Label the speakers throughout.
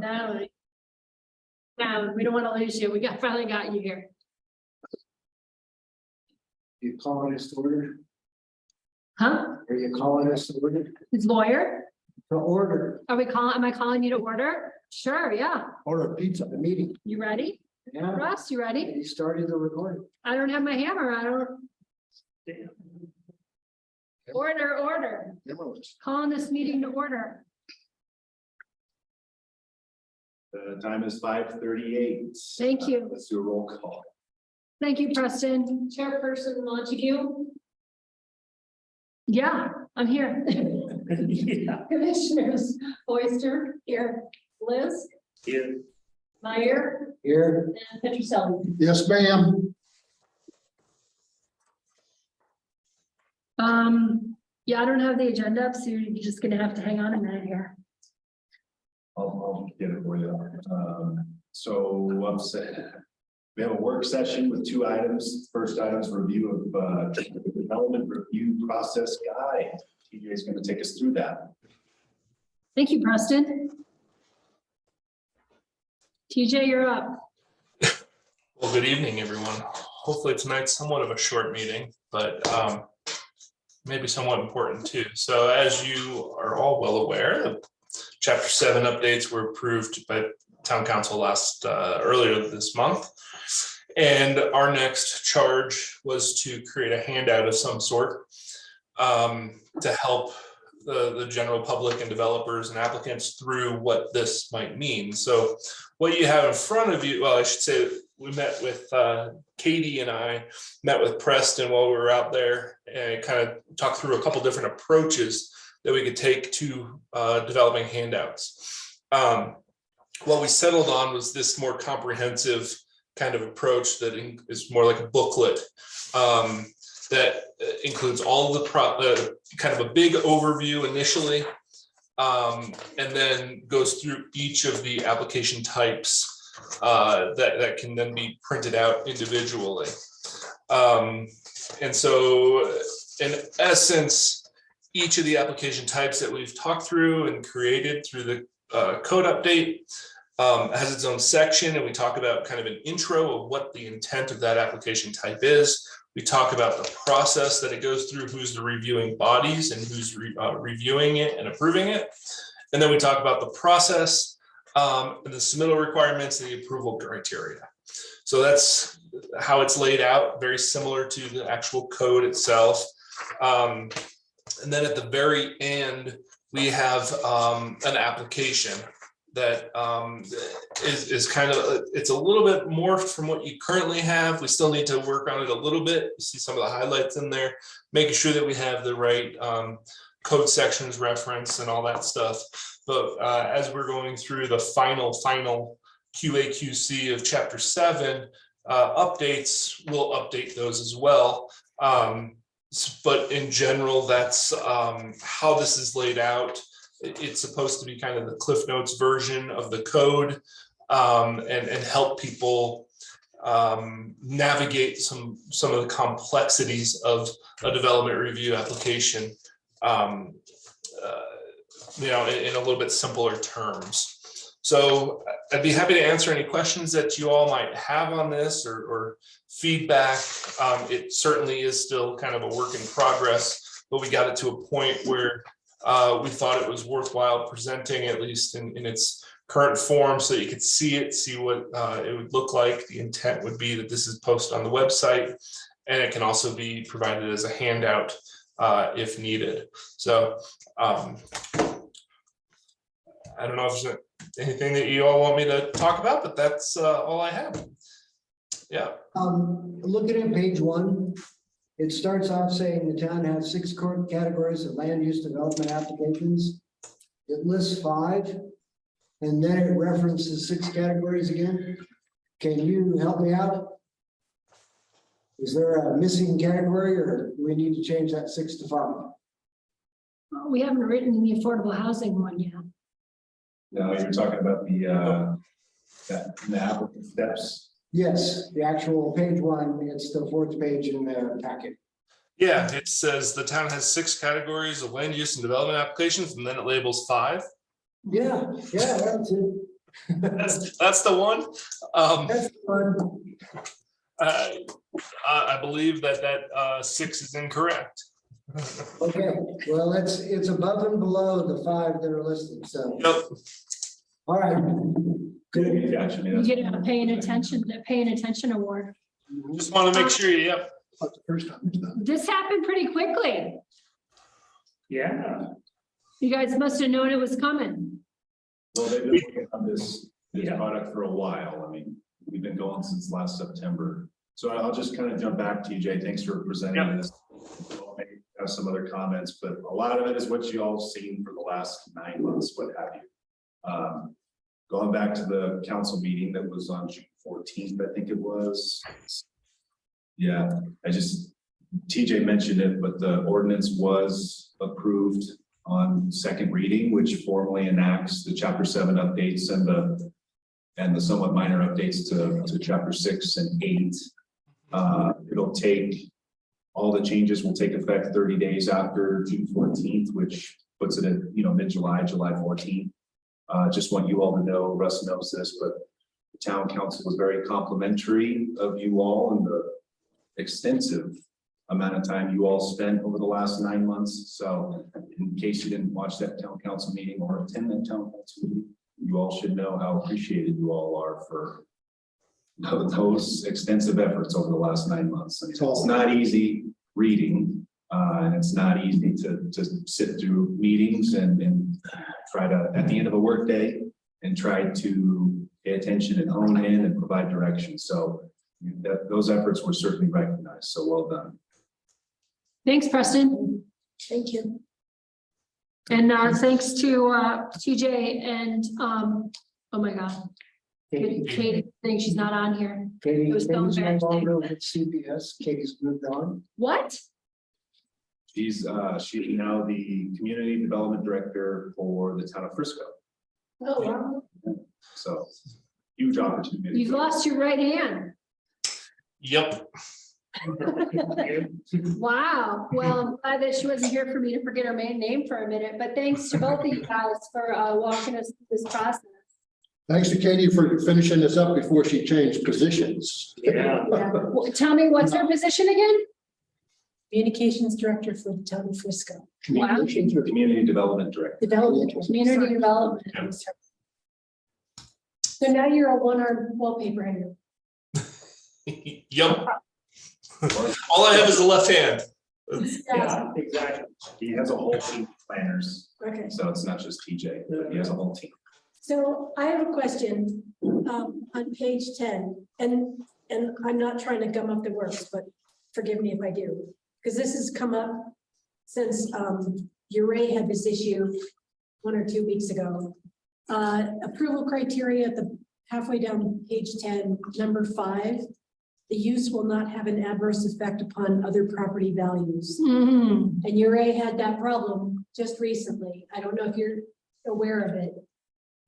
Speaker 1: No, we don't want to lose you. We finally got you here.
Speaker 2: You calling us to order?
Speaker 1: Huh?
Speaker 2: Are you calling us to order?
Speaker 1: It's lawyer.
Speaker 2: To order.
Speaker 1: Am I calling you to order? Sure, yeah.
Speaker 2: Order pizza, the meeting.
Speaker 1: You ready?
Speaker 2: Yeah.
Speaker 1: Russ, you ready?
Speaker 2: You started the recording.
Speaker 1: I don't have my hammer. I don't. Order. Calling this meeting to order.
Speaker 3: The time is 5:38.
Speaker 1: Thank you.
Speaker 3: Let's do a roll call.
Speaker 1: Thank you, Preston. Chairperson Montague. Yeah, I'm here.
Speaker 3: Yeah.
Speaker 1: Commissioners Oyster here, Liz,
Speaker 3: Here.
Speaker 1: Meyer,
Speaker 2: Here.
Speaker 1: and Petroselli.
Speaker 2: Yes, ma'am.
Speaker 1: Yeah, I don't have the agenda up, so you're just gonna have to hang on a minute here.
Speaker 3: I'll get it for you. So upset. We have a work session with 2 items. First item is review of development review process guide. TJ is going to take us through that.
Speaker 1: Thank you, Preston. TJ, you're up.
Speaker 4: Well, good evening, everyone. Hopefully tonight's somewhat of a short meeting, but maybe somewhat important too. So as you are all well aware, the Chapter 7 updates were approved by Town Council earlier this month. And our next charge was to create a handout of some sort to help the general public and developers and applicants through what this might mean. So what you have in front of you, well, I should say we met with Katie and I met with Preston while we were out there and kind of talked through a couple different approaches that we could take to developing handouts. What we settled on was this more comprehensive kind of approach that is more like a booklet that includes all of the kind of a big overview initially, and then goes through each of the application types that can then be printed out individually. And so in essence, each of the application types that we've talked through and created through the code update has its own section, and we talk about kind of an intro of what the intent of that application type is. We talk about the process that it goes through, who's the reviewing bodies and who's reviewing it and approving it. And then we talk about the process and the submittal requirements and the approval criteria. So that's how it's laid out, very similar to the actual code itself. And then at the very end, we have an application that is kind of, it's a little bit morphed from what you currently have. We still need to work on it a little bit. You see some of the highlights in there, making sure that we have the right code sections reference and all that stuff. But as we're going through the final QA/QC of Chapter 7 updates, we'll update those as well. But in general, that's how this is laid out. It's supposed to be kind of the Cliff Notes version of the code and help people navigate some of the complexities of a development review application, in a little bit simpler terms. So I'd be happy to answer any questions that you all might have on this or feedback. It certainly is still kind of a work in progress, but we got it to a point where we thought it was worthwhile presenting, at least in its current form, so you could see it, see what it would look like. The intent would be that this is posted on the website, and it can also be provided as a handout if needed. So I don't know if there's anything that you all want me to talk about, but that's all I have. Yeah.
Speaker 2: Looking at page 1, it starts off saying the town has 6 categories of land use development applications. It lists 5, and then it references 6 categories again. Can you help me out? Is there a missing category, or do we need to change that 6 to 5?
Speaker 1: Well, we haven't written the affordable housing one yet.
Speaker 3: No, you're talking about the applicant steps.
Speaker 2: Yes, the actual page 1, it's the 4th page in the packet.
Speaker 4: Yeah, it says the town has 6 categories of land use and development applications, and then it labels 5.
Speaker 2: Yeah, that's it.
Speaker 4: That's the one.
Speaker 2: That's fun.
Speaker 4: I believe that 6 is incorrect.
Speaker 2: Okay, well, it's above and below the 5 that are listed, so,
Speaker 4: Yep.
Speaker 2: all right. Good.
Speaker 1: You get a paying attention award.
Speaker 4: Just want to make sure. Yep.
Speaker 5: Not the first time it's done.
Speaker 1: This happened pretty quickly.
Speaker 5: Yeah.
Speaker 1: You guys must have known it was coming.
Speaker 3: Well, they've been working on this
Speaker 5: Yeah.
Speaker 3: product for a while. I mean, we've been going since last September. So I'll just kind of jump back, TJ. Thanks for presenting this. I'll maybe have some other comments, but a lot of it is what you all seen for the last 9 months, what have you. Going back to the council meeting that was on June 14th, I think it was. Yeah, TJ mentioned it, but the ordinance was approved on second reading, which formally enacts the chapter 7 updates and the somewhat minor updates to chapter 6 and 8. It'll take, all the changes will take effect 30 days after June 14th, which puts it at, mid-July, July 14th. Just want you all to know, Russ knows this, but the town council was very complimentary of you all and the extensive amount of time you all spent over the last 9 months. So in case you didn't watch that town council meeting or attend that town council meeting, you all should know how appreciated you all are for those extensive efforts over the last 9 months. And it's not easy reading, and it's not easy to sit through meetings and try to, at the end of a work day, and try to pay attention and hone in and provide direction. So those efforts were certainly recognized. So well done.
Speaker 1: Thanks, Preston. Thank you. And thanks to TJ and oh my God, Katie, I think she's not on here.
Speaker 2: Katie,
Speaker 1: It was so
Speaker 2: Katie's no
Speaker 1: embarrassing.
Speaker 2: longer with CPS. Katie's moved on.
Speaker 1: What?
Speaker 3: She's now the community development director for the town of Frisco.
Speaker 1: Oh, wow.
Speaker 3: So huge opportunity.
Speaker 1: You've lost your right hand.
Speaker 4: Yep.
Speaker 1: Wow. Well, I'm glad that she wasn't here for me to forget her main name for a minute, but thanks to both of you guys for walking us through this process.
Speaker 5: Thanks to Katie for finishing this up before she changed positions.
Speaker 1: Yeah. Tell me, what's her position again?
Speaker 6: Communications director for the town of Frisco.
Speaker 5: Communications or-
Speaker 3: Community development director.
Speaker 6: Development.
Speaker 1: Community development.
Speaker 6: So now you're a one-armed wallpaper hanger.
Speaker 4: Yep. All I have is a left hand.
Speaker 6: Yeah.
Speaker 5: Exactly.
Speaker 3: He has a whole team of planners,
Speaker 6: Okay,
Speaker 3: so it's not just TJ, he has a whole team.
Speaker 6: so I have a question on page 10, and I'm not trying to gum up the works, but forgive me if I do, because this has come up since Ridgway had this issue 1 or 2 weeks ago. Approval criteria at the halfway down page 10, number 5. The use will not have an adverse effect upon other property values.
Speaker 1: Mhm.
Speaker 6: And Ridgway had that problem just recently. I don't know if you're aware of it.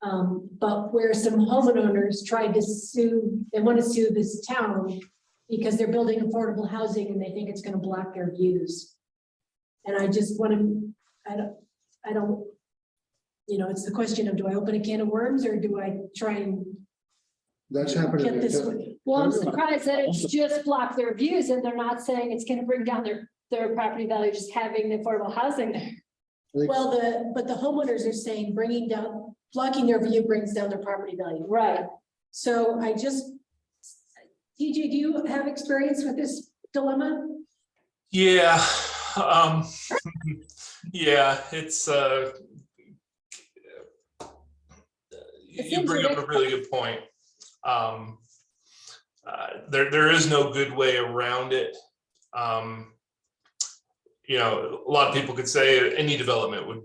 Speaker 6: But where some homeowners tried to sue, they want to sue this town because they're building affordable housing and they think it's going to block their views. And I just want to, I don't, it's the question of, do I open a can of worms or do I try and
Speaker 5: That's happening.
Speaker 6: get this?
Speaker 1: Well, I'm surprised that it's just blocked their views and they're not saying it's gonna bring down their property value, just having the affordable housing there.
Speaker 6: Well, but the homeowners are saying blocking their view brings down their property value.
Speaker 1: Right.
Speaker 6: So TJ, do you have experience with this dilemma?
Speaker 4: Yeah. Yeah, it's you bring up a really good point. There is no good way around it. A lot of people could say any development would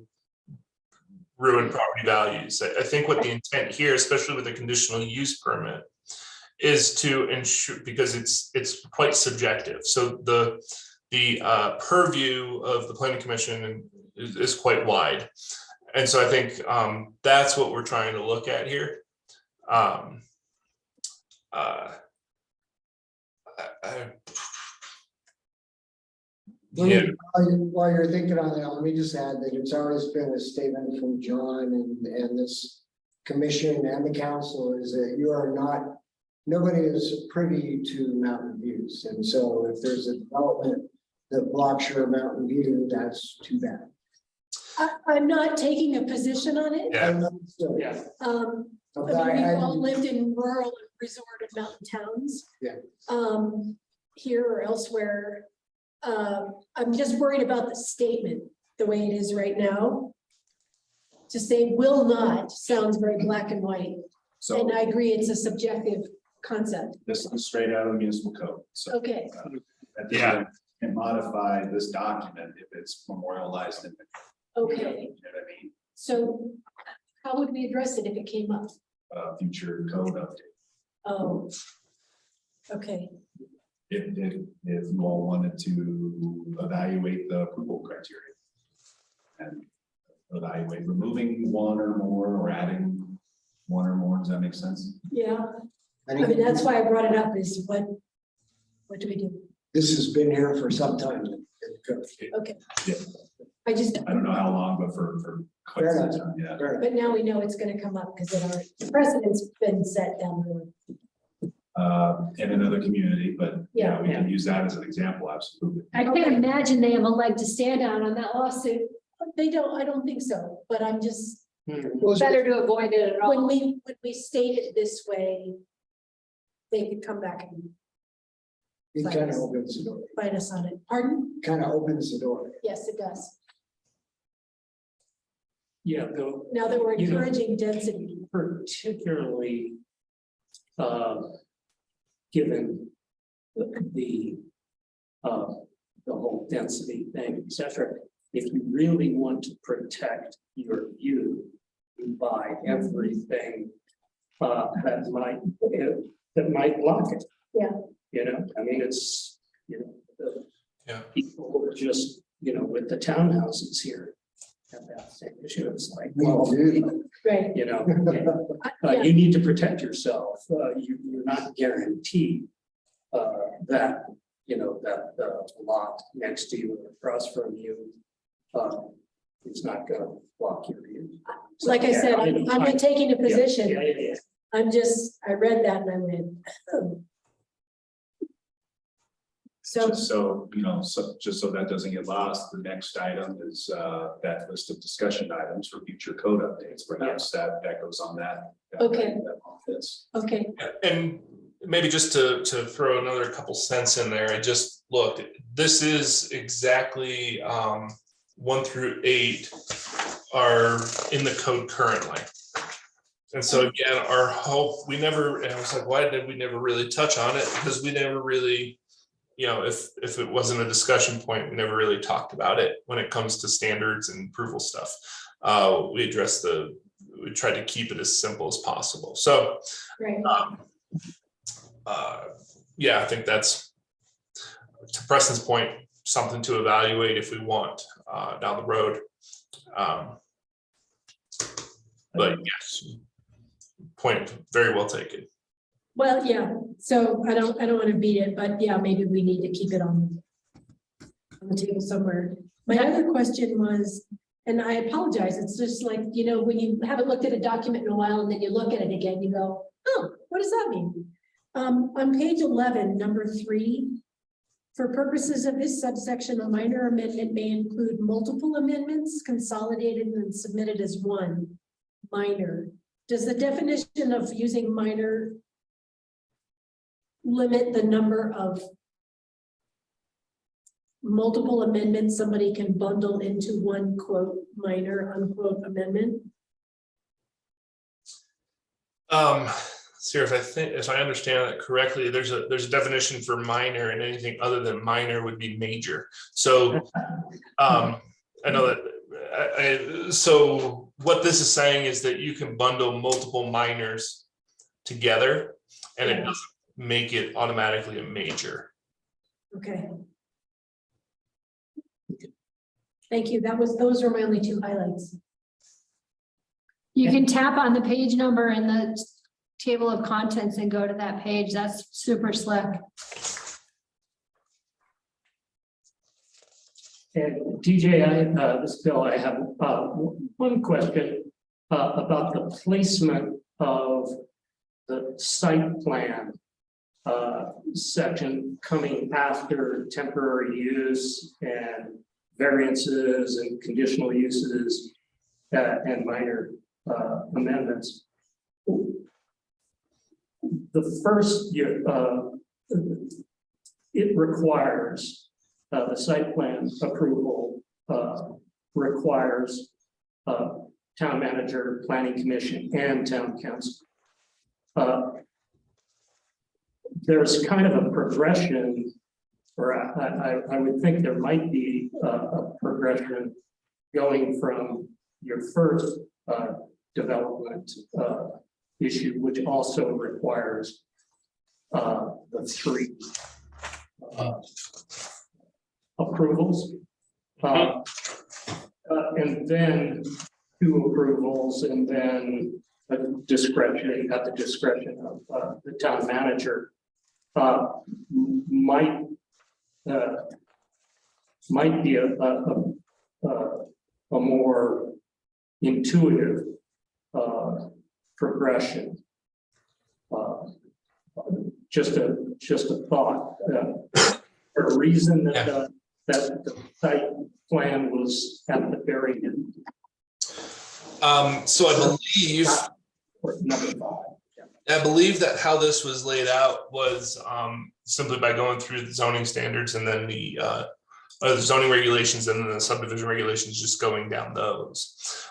Speaker 4: ruin property values. I think what the intent here, especially with a conditional use permit, is to ensure, because it's quite subjective. So the purview of the planning commission is quite wide. And so I think that's what we're trying to look at here.
Speaker 2: While you're thinking on that, let me just add that it's always been a statement from John and this commission and the council is that you are not, nobody is privy to mountain views. And so if there's a development that blocks your mountain view, that's too bad.
Speaker 6: I'm not taking a position on it.
Speaker 4: Yeah.
Speaker 2: So,
Speaker 5: Yeah.
Speaker 6: I mean, we've all lived in rural and resorted mountain towns.
Speaker 2: Yeah.
Speaker 6: Here or elsewhere. I'm just worried about the statement, the way it is right now. To say will not sounds very black and white,
Speaker 3: So
Speaker 6: and I agree it's a subjective concept.
Speaker 3: this is straight out of the municipal code. So
Speaker 6: Okay,
Speaker 3: that doesn't can modify this document if it's memorialized in the,
Speaker 6: okay,
Speaker 3: you know what I mean?
Speaker 6: so how would we address it if it came up?
Speaker 3: Future code update.
Speaker 6: Oh. Okay,
Speaker 3: If you all wanted to evaluate the approval criteria. And evaluate removing one or more or adding one or more, does that make sense?
Speaker 6: yeah,
Speaker 2: I
Speaker 6: I mean,
Speaker 2: think
Speaker 6: that's why I brought it up is what do we do?
Speaker 2: this has been here for some time.
Speaker 6: Okay.
Speaker 3: Yeah.
Speaker 6: I just,
Speaker 3: I don't know how long, but for quite
Speaker 2: Fair
Speaker 3: some
Speaker 2: enough.
Speaker 3: time, yeah.
Speaker 2: Fair enough.
Speaker 6: but now we know it's gonna come up because the precedent's been set down the road.
Speaker 3: In another community, but yeah, we
Speaker 6: Yeah.
Speaker 3: can use that as an example, absolutely.
Speaker 1: I can't imagine they have a leg to stand on that lawsuit.
Speaker 6: They don't, I don't think so, but I'm just,
Speaker 1: Better to avoid it at all.
Speaker 6: when we state it this way, they could come back and
Speaker 2: It kind of opens the door,
Speaker 6: fight us on it. Pardon?
Speaker 2: kind of opens the door.
Speaker 6: Yes, it does.
Speaker 7: Yeah, though
Speaker 6: Now that we're
Speaker 7: You know-
Speaker 6: encouraging density.
Speaker 7: particularly given the whole density thing, et cetera. If you really want to protect your view, you buy everything that might block it.
Speaker 6: Yeah.
Speaker 7: You know, I mean, it's, you know,
Speaker 4: Yeah.
Speaker 7: people who are just, you know, with the townhouses here have that same issue. It's like,
Speaker 2: We
Speaker 7: well,
Speaker 2: do.
Speaker 6: Right.
Speaker 7: you know,
Speaker 6: Yeah.
Speaker 7: you need to protect yourself. You're not guaranteed that, you know, that the lot next to you or across from you is not going to block your view. So,
Speaker 6: Like I
Speaker 7: yeah,
Speaker 6: said,
Speaker 7: know,
Speaker 6: I'm not taking a
Speaker 7: yeah,
Speaker 6: position.
Speaker 7: yeah.
Speaker 6: I'm just, I read that and I went, oh. So,
Speaker 3: Just so, you know, just so that doesn't get lost, the next item is that list of discussion items for future code updates. Perhaps that goes on that.
Speaker 6: Okay.
Speaker 3: that fits.
Speaker 6: okay,
Speaker 4: And maybe just to throw another couple cents in there, I just looked, this is exactly 1 through 8 are in the code currently. And so again, our hope, and I was like, why did we never really touch on it? Because we never really, you know, if it wasn't a discussion point, we never really talked about it when it comes to standards and approval stuff. We tried to keep it as simple as possible. So
Speaker 6: right.
Speaker 4: yeah, I think that's, to Preston's point, something to evaluate if we want down the road. But yes, point very well taken.
Speaker 6: Well, yeah, so I don't want to beat it, but yeah, maybe we need to keep it on the table somewhere. My other question was, and I apologize, it's just like, you know, when you haven't looked at a document in a while and then you look at it again, you go, oh, what does that mean? On page 11, number 3, for purposes of this subsection, a minor amendment may include multiple amendments consolidated and submitted as one minor. Does the definition of using minor limit the number of multiple amendments somebody can bundle into one quote minor unquote amendment?
Speaker 4: Sarah, if I understand that correctly, there's a definition for minor, and anything other than minor would be major. So I know that so what this is saying is that you can bundle multiple minors together and it doesn't make it automatically a major.
Speaker 6: Okay. Thank you. Those are my only 2 highlights.
Speaker 1: You can tap on the page number in the table of contents and go to that page. That's super slick.
Speaker 7: And TJ, this is Bill, I have one question. about the placement of the site plan section coming after temporary use and variances and conditional uses and minor amendments. The first year, it requires the site plan approval requires town manager, planning commission, and town council. There's kind of a progression, or I would think there might be a progression going from your first development issue, which also requires the 3 approvals. And then 2 approvals, and then a discretion at the discretion of the town manager might be a more intuitive progression. Just a thought. For a reason that that the site plan was at the very end.
Speaker 4: So I believe that how this was laid out was simply by going through the zoning standards and then the zoning regulations and then the subdivision regulations, just going down those.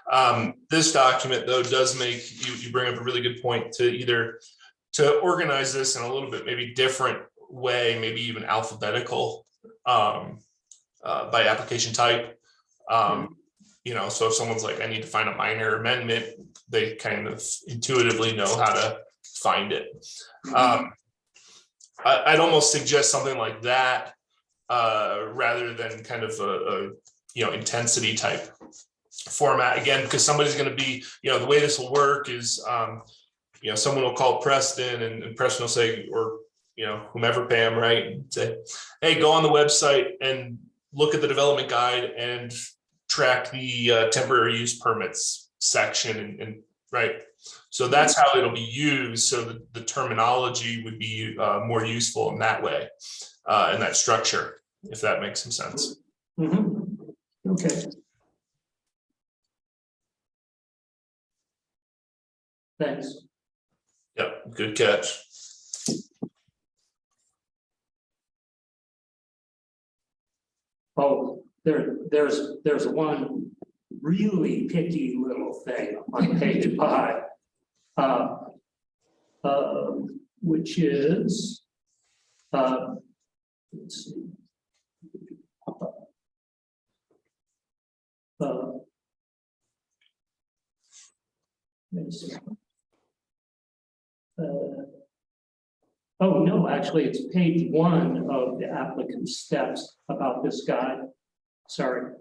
Speaker 4: This document though does make you bring up a really good point to organize this in a little bit maybe different way, maybe even alphabetical by application type. You know, so if someone's like, I need to find a minor amendment, they kind of intuitively know how to find it. I'd almost suggest something like that rather than kind of a intensity type format, again, because somebody's going to be, the way this will work is someone will call Preston and Preston will say, or whomever, Pam, right, and say, hey, go on the website and look at the development guide and track the temporary use permits section and right. So that's how it'll be used. So the terminology would be more useful in that way, in that structure, if that makes some sense.
Speaker 7: Okay. Thanks.
Speaker 4: Yep, good catch.
Speaker 7: Oh, there's one really picky little thing on page 5, which is, let's see. Let's see. Oh, no, actually, it's page 1 of the applicant's steps about this guy. Sorry.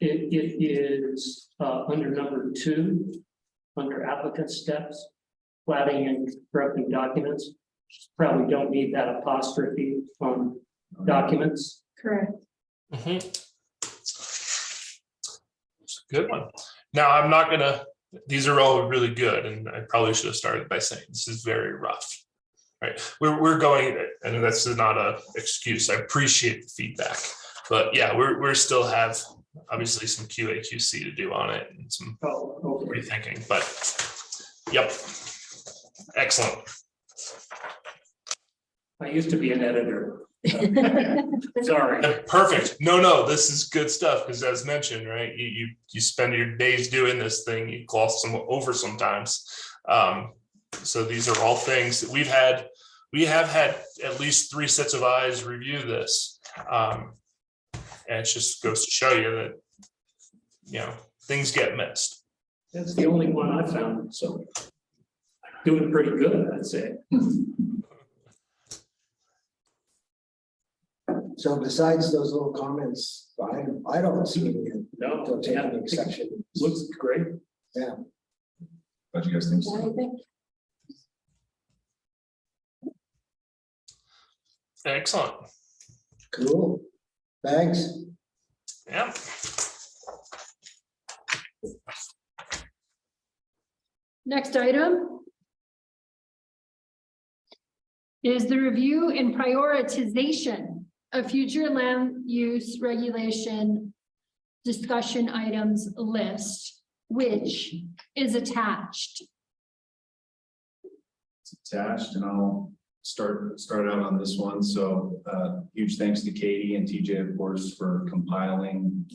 Speaker 7: It is under number 2, under applicant steps, platting and constructing documents. Probably don't need that apostrophe on documents.
Speaker 6: Correct.
Speaker 4: It's a good one. Now, I'm not gonna, these are all really good, and I probably should have started by saying this is very rough. Right, we're going, and that's not a excuse. I appreciate the feedback, but yeah, we're still have obviously some QA/QC to do on it and some rethinking. But yep, excellent.
Speaker 7: I used to be an editor. Sorry.
Speaker 4: Perfect. No, this is good stuff because, as mentioned, right, you spend your days doing this thing, you gloss them over sometimes. So these are all things that we have had at least 3 sets of eyes review this. And it just goes to show you that, things get missed.
Speaker 7: That's the only one I found. So doing pretty good, I'd say.
Speaker 2: So besides those little comments, I don't see any.
Speaker 7: No,
Speaker 2: Don't take any exception.
Speaker 7: Looks great.
Speaker 2: Yeah.
Speaker 3: What do you guys think?
Speaker 4: Excellent.
Speaker 2: Cool. Thanks.
Speaker 4: Yeah.
Speaker 1: Next item is the review and prioritization of future land use regulation discussion items list, which is attached.
Speaker 3: It's attached, and I'll start out on this one. So huge thanks to Katie and TJ, of course, for compiling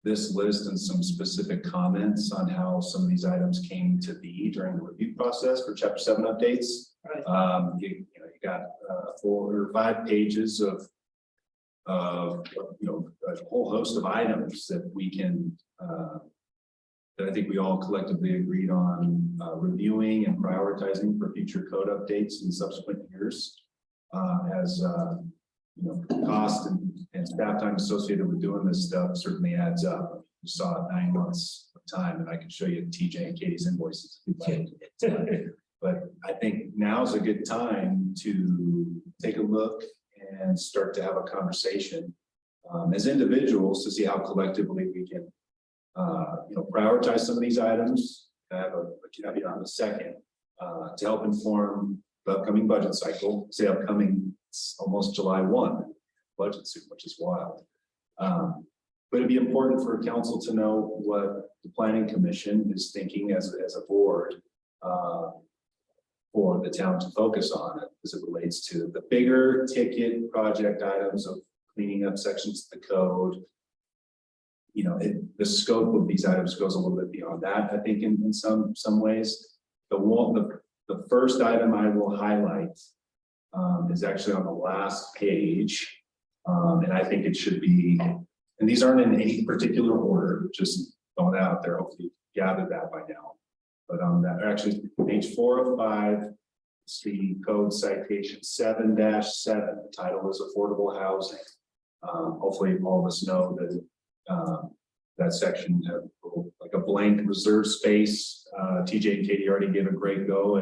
Speaker 3: this list and some specific comments on how some of these items came to be during the review process for Chapter 7 updates. You got 4 or 5 pages of a whole host of items that we can that I think we all collectively agreed on reviewing and prioritizing for future code updates in subsequent years. As cost and staff time associated with doing this stuff certainly adds up. You saw it 9 months of time, and I can show you TJ and Katie's invoices if you'd like. But I think now's a good time to take a look and start to have a conversation as individuals to see how collectively we can prioritize some of these items. I have a caveat on the second to help inform the upcoming budget cycle. Say upcoming, it's almost July 1 budget soon, which is wild. But it'd be important for council to know what the planning commission is thinking as a board for the town to focus on it as it relates to the bigger ticket project items of cleaning up sections of the code. The scope of these items goes a little bit beyond that, I think, in some ways. The first item I will highlight is actually on the last page. And I think it should be, and these aren't in any particular order, just throwing out there, hopefully you gathered that by now. But on that, actually, page 4 of 5, it's the code citation 7-7. The title is affordable housing. Hopefully all of us know that that section have like a blank reserve space. TJ and Katie already gave a great go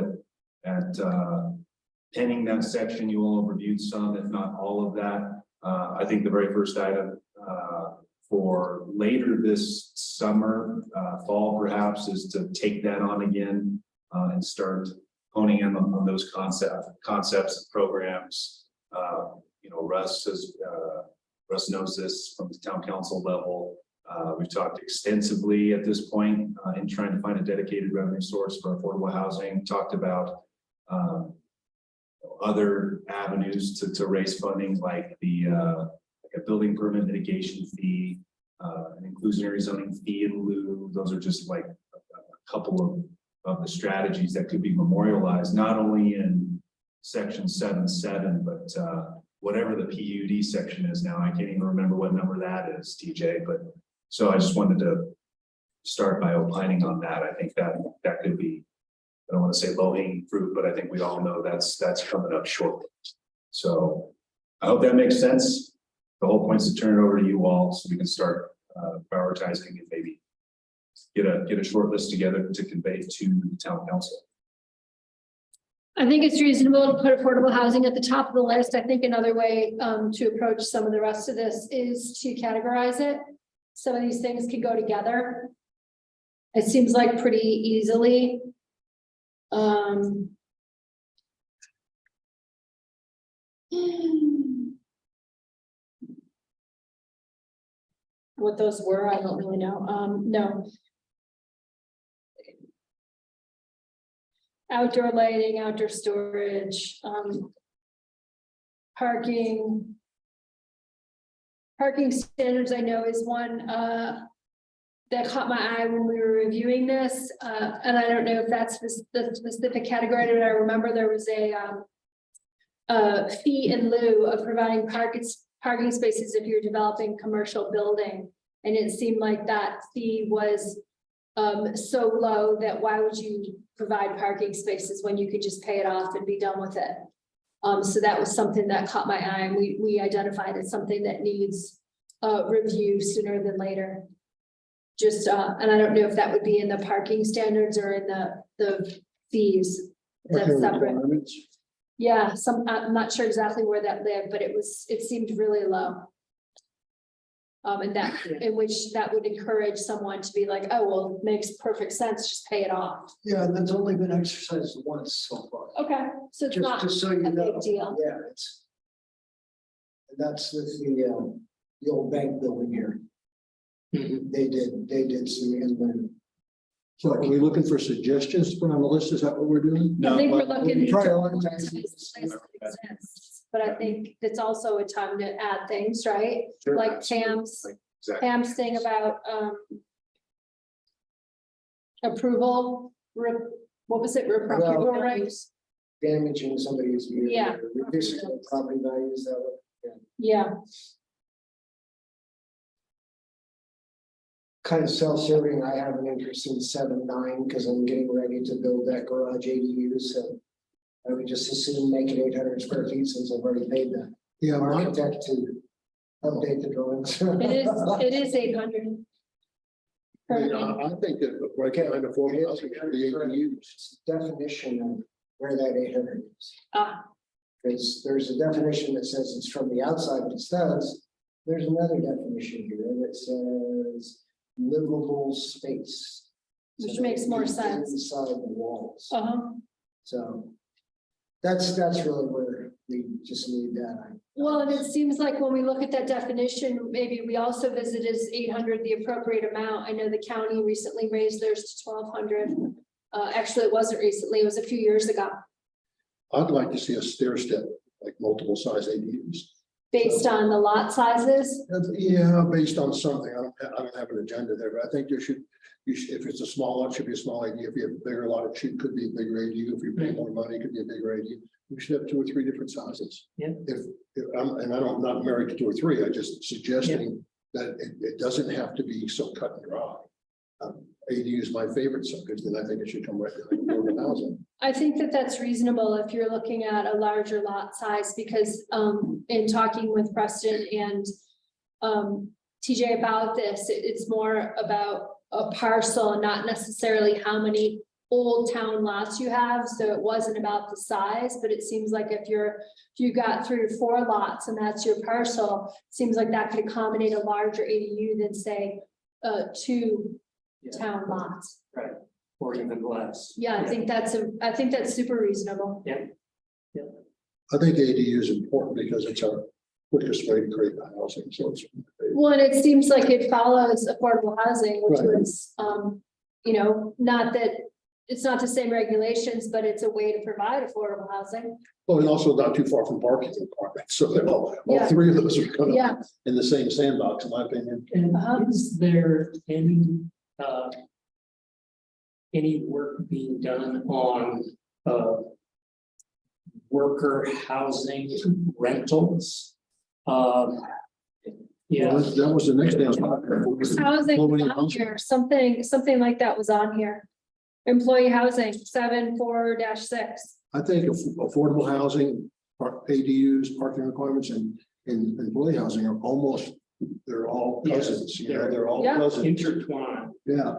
Speaker 3: at penning that section. You all have reviewed some, if not all of that. I think the very first item for later this summer, fall perhaps, is to take that on again and start honing in on those concepts and programs. Russ knows this from the town council level. We've talked extensively at this point in trying to find a dedicated revenue source for affordable housing. Talked about other avenues to raise funding, like a building permit mitigation fee, an inclusionary zoning fee in lieu. Those are just like a couple of the strategies that could be memorialized, not only in section 7-7, but whatever the PUD section is now. I can't even remember what number that is, TJ, but so I just wanted to start by opining on that. I think that could be, I don't want to say low-hanging fruit, but I think we all know that's coming up shortly. So I hope that makes sense. The whole point is to turn it over to you all so we can start prioritizing and maybe get a short list together to convey to the town council.
Speaker 1: I think it's reasonable to put affordable housing at the top of the list. I think another way to approach some of the rest of this is to categorize it. Some of these things can go together. It seems like pretty easily. What those were, I don't really know. No. Outdoor lighting, outdoor storage, parking. Parking standards, I know, is one that caught my eye when we were reviewing this. And I don't know if that's the specific category, but I remember there was a fee in lieu of providing parking spaces if you're developing commercial building. And it seemed like that fee was so low that why would you provide parking spaces when you could just pay it off and be done with it? So that was something that caught my eye, and we identified as something that needs review sooner than later. Just and I don't know if that would be in the parking standards or in the fees. That's separate. Yeah, I'm not sure exactly where that lived, but it seemed really low. And that, in which that would encourage someone to be like, oh, well, it makes perfect sense, just pay it off.
Speaker 2: Yeah, and that's only been exercised once so far.
Speaker 1: Okay, so it's not
Speaker 2: Just so you
Speaker 1: a
Speaker 2: know.
Speaker 1: big deal.
Speaker 2: Yeah, it's. And that's with the old bank building here. They did some inland.
Speaker 5: So are we looking for suggestions to put on the list? Is that what we're doing?
Speaker 1: I think we're
Speaker 3: but
Speaker 1: looking.
Speaker 2: Prioritize.
Speaker 1: But I think it's also a time to add things, right?
Speaker 3: Sure,
Speaker 1: Like
Speaker 3: absolutely.
Speaker 1: Pam's,
Speaker 3: Exactly.
Speaker 1: Pam's thing about, approval, what was it? Approval rights?
Speaker 2: Damaging somebody's view.
Speaker 1: Yeah.
Speaker 2: Reducing the property values that way.
Speaker 1: Yeah,
Speaker 2: Kind of self-serving. I have an interest in 7-9 because I'm getting ready to build that garage ADU, so. I would just as soon make it 800 square feet since I've already paid the
Speaker 5: Yeah, my,
Speaker 2: architect to update the drawings.
Speaker 1: it is 800.
Speaker 5: I think that right behind affordable housing should be ADUs.
Speaker 2: Definition of where that 800 is.
Speaker 1: Ah,
Speaker 2: Because there's a definition that says it's from the outside, but it says, there's another definition here that says livable space.
Speaker 1: Which
Speaker 2: So
Speaker 1: makes more
Speaker 2: it's
Speaker 1: sense.
Speaker 2: Inside the walls,
Speaker 1: uh-huh.
Speaker 2: so. That's really where we just need that.
Speaker 1: Well, and it seems like when we look at that definition, maybe we also visit as 800, the appropriate amount. I know the county recently raised theirs to 1,200. Actually, it wasn't recently, it was a few years ago,
Speaker 5: I'd like to see a stair step, like multiple size ADUs.
Speaker 1: based on the lot sizes.
Speaker 5: Yeah, based on something. I don't have an agenda there, but I think if it's a small lot, it should be a small ADU. If you have a bigger lot, it could be a bigger ADU. If you pay more money, it could be a bigger ADU. We should have 2 or 3 different sizes.
Speaker 7: Yeah.
Speaker 5: If I'm not married to 2 or 3, I'm just suggesting that it doesn't have to be so cut and dry. ADU is my favorite subject, and I think it should come right behind affordable housing.
Speaker 1: I think that that's reasonable if you're looking at a larger lot size, because in talking with Preston and TJ about this, it's more about a parcel and not necessarily how many old town lots you have. So it wasn't about the size, but it seems like if you got 3 or 4 lots and that's your parcel, it seems like that could accommodate a larger ADU than say 2 town lots.
Speaker 7: Right, or even less.
Speaker 1: Yeah, I think that's super reasonable.
Speaker 5: I think ADU is important because it's our quickest way to create the housing. So it's.
Speaker 1: Well, and it seems like it follows affordable housing, which
Speaker 5: Right.
Speaker 1: was, not that it's not the same regulations, but it's a way to provide affordable housing.
Speaker 5: Well, and also not too far from parking requirements. So they're all
Speaker 1: Yeah.
Speaker 5: 3 of those are kind of
Speaker 1: Yeah,
Speaker 5: in the same sandbox, in my opinion.
Speaker 7: And
Speaker 1: Uh-huh.
Speaker 7: is there any work being done on worker housing rentals? Yeah,
Speaker 5: Well, that was the next thing I was talking about.
Speaker 1: housing
Speaker 5: Nobody
Speaker 1: was on
Speaker 5: else.
Speaker 1: here, something like that was on here. Employee housing, 7-4-6.
Speaker 5: I think affordable housing, ADUs, parking requirements and employee housing are almost, they're all
Speaker 7: Yes,
Speaker 5: cousins, they're all
Speaker 1: Yeah.
Speaker 5: cousins.
Speaker 7: intertwined.
Speaker 5: Yeah,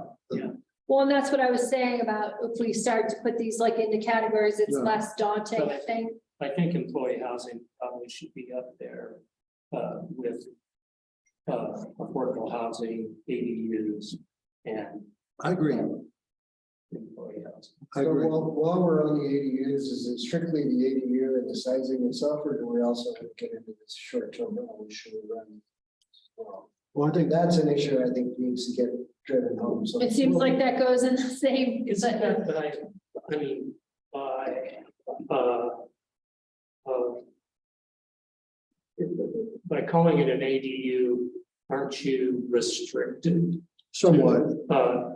Speaker 1: Well, and that's what I was saying about if we start to put these like into categories, it's
Speaker 5: Yeah.
Speaker 1: less daunting, I think.
Speaker 7: I think employee housing probably should be up there with affordable housing, ADUs, and
Speaker 5: I agree.
Speaker 7: employee housing.
Speaker 5: I
Speaker 2: So
Speaker 5: agree.
Speaker 2: while we're on the ADUs, is it strictly the ADU and the sizing itself, or do we also have to get into this short-term rental issue run?
Speaker 5: Well, I think
Speaker 2: That's an issue I think needs to get driven home, so.
Speaker 1: It seems like that goes in the same.
Speaker 7: Isn't that, but I mean, by calling it an ADU, aren't you restricted
Speaker 5: somewhat,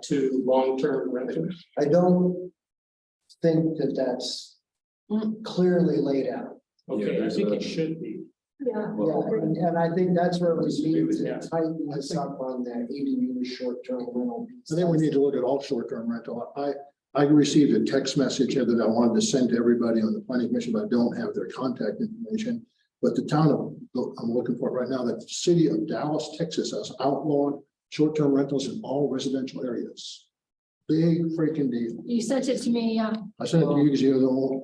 Speaker 7: to long-term rentals?
Speaker 2: I don't think that that's
Speaker 1: Mm.
Speaker 2: clearly laid out.
Speaker 7: Okay, I
Speaker 3: there's
Speaker 7: think
Speaker 3: a-
Speaker 7: it should be.
Speaker 1: Yeah.
Speaker 2: Yeah, and I think that's where we need
Speaker 7: with
Speaker 2: to
Speaker 7: that.
Speaker 2: tighten this up on that ADU short-term rental. piece.
Speaker 5: I think we need to look at all short-term rental. I received a text message here that I wanted to send to everybody on the planning commission, but I don't have their contact information. But the town of, I'm looking for it right now, the city of Dallas, Texas has outlawed short-term rentals in all residential areas. Big freaking deal.
Speaker 1: You sent it to me, yeah.
Speaker 5: I sent it to you because you're the only,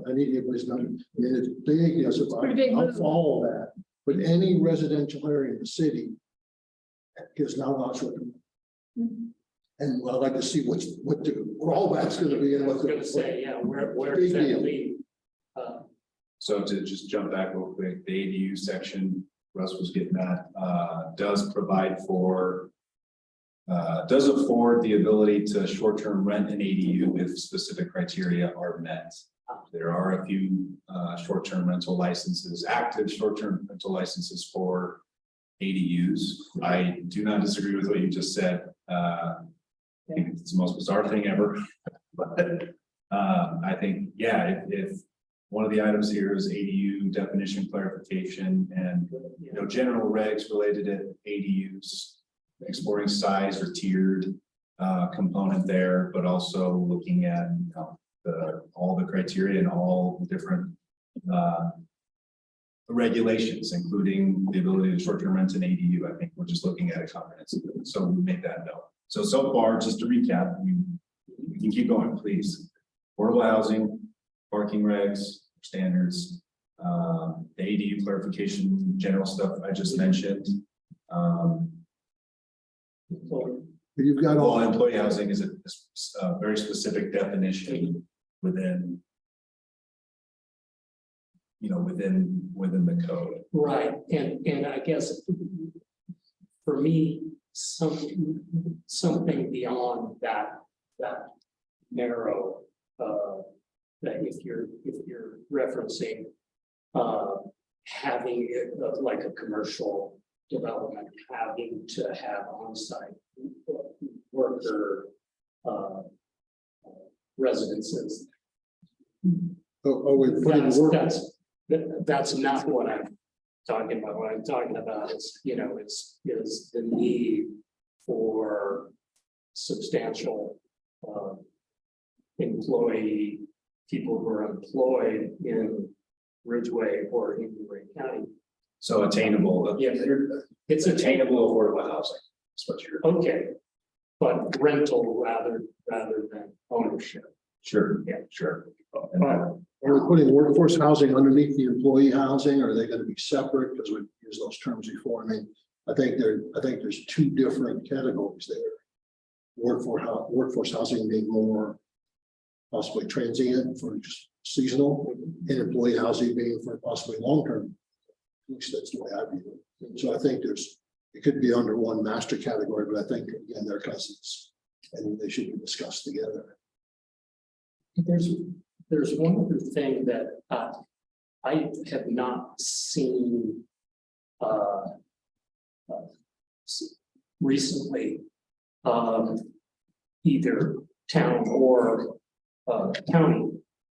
Speaker 5: I need everybody's number. I mean, it's big, yes,
Speaker 1: Pretty big
Speaker 5: I'll
Speaker 1: move.
Speaker 5: follow that. But any residential area in the city is not allowed short-term. And I'd like to see what the rollback's gonna be and
Speaker 7: I
Speaker 5: what
Speaker 7: was gonna
Speaker 5: the.
Speaker 7: say, yeah, where
Speaker 5: Big
Speaker 7: does that
Speaker 5: deal.
Speaker 7: lead?
Speaker 3: So to just jump back real quick, the ADU section Russ was getting at, does provide for. Does afford the ability to short-term rent an ADU if specific criteria are met. There are a few short-term rental licenses, active short-term rental licenses for ADUs. I do not disagree with what you just said. I think it's the most bizarre thing ever. But I think, yeah, if one of the items here is ADU definition clarification and, you know, general regs related to ADUs, exploring size or tiered component there, but also looking at, you know, all the criteria and all the different regulations, including the ability to short-term rent an ADU. I think we're just looking at it comprehensively. So we make that note. So far, just to recap, we can keep going, please. Affordable housing, parking regs, standards, the ADU clarification, general stuff I just mentioned.
Speaker 5: You've got all.
Speaker 3: Well, employee housing is a very specific definition within, you know, within the code.
Speaker 7: Right, and I guess for me, something beyond that narrow, that if you're referencing, having it like a commercial development, having to have on-site worker, residences.
Speaker 5: Oh, we're putting work.
Speaker 7: That's not what I'm talking about. What I'm talking about is, you know, is the need for substantial employee, people who are employed in Ridgway or in Ridgway County.
Speaker 3: So attainable.
Speaker 7: Yeah, it's
Speaker 3: Attainable affordable housing. That's what you're.
Speaker 7: Okay, but rental rather than ownership.
Speaker 3: Sure.
Speaker 7: Yeah.
Speaker 3: Sure.
Speaker 5: Are we putting workforce housing underneath the employee housing? Or are they going to be separate? Because we've used those terms before. I mean, I think there's two different categories there. Workforce housing being more possibly transient for just seasonal, and employee housing being for possibly long-term. At least that's the way I view it. So I think it could be under one master category, but I think again, they're cousins and they should be discussed together.
Speaker 7: There's one other thing that I have not seen recently, either town or county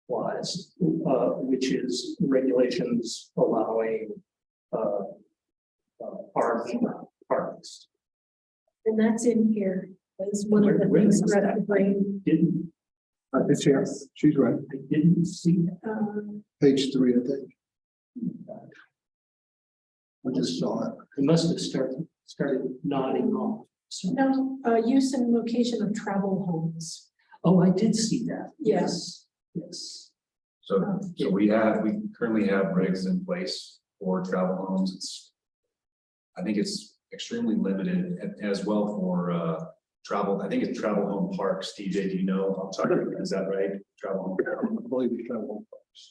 Speaker 7: wise, which is regulations allowing RV parks.
Speaker 6: And that's in here. That's one of the things that I bring.
Speaker 5: It's here. She's right.
Speaker 7: I didn't see that.
Speaker 5: Page 3, I think. I just saw it.
Speaker 7: It must have started nodding off. So,
Speaker 6: No, use and location of travel homes.
Speaker 7: oh, I did see that.
Speaker 6: Yes.
Speaker 7: Yes.
Speaker 3: So we currently have regs in place for travel homes. I think it's extremely limited as well for travel. I think it's travel home parks. TJ, do you know? I'm sorry, is that right? Travel home.
Speaker 5: I believe you travel.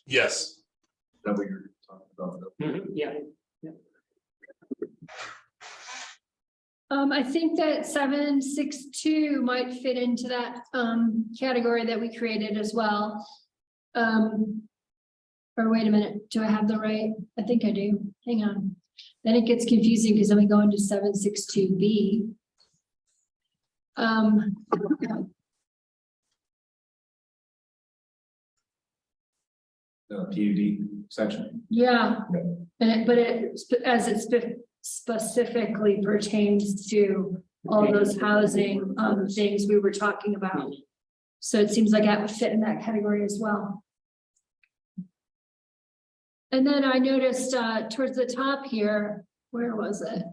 Speaker 4: Yes.
Speaker 3: Is that what you're talking about?
Speaker 7: Yeah.
Speaker 1: I think that 762 might fit into that category that we created as well. Or wait a minute, do I have the right? I think I do. Hang on. Then it gets confusing because then we go into 762B.
Speaker 3: The PUD section.
Speaker 1: Yeah, but as it specifically pertains to all those housing things we were talking about. So it seems like that would fit in that category as well. And then I noticed towards the top here, where was it?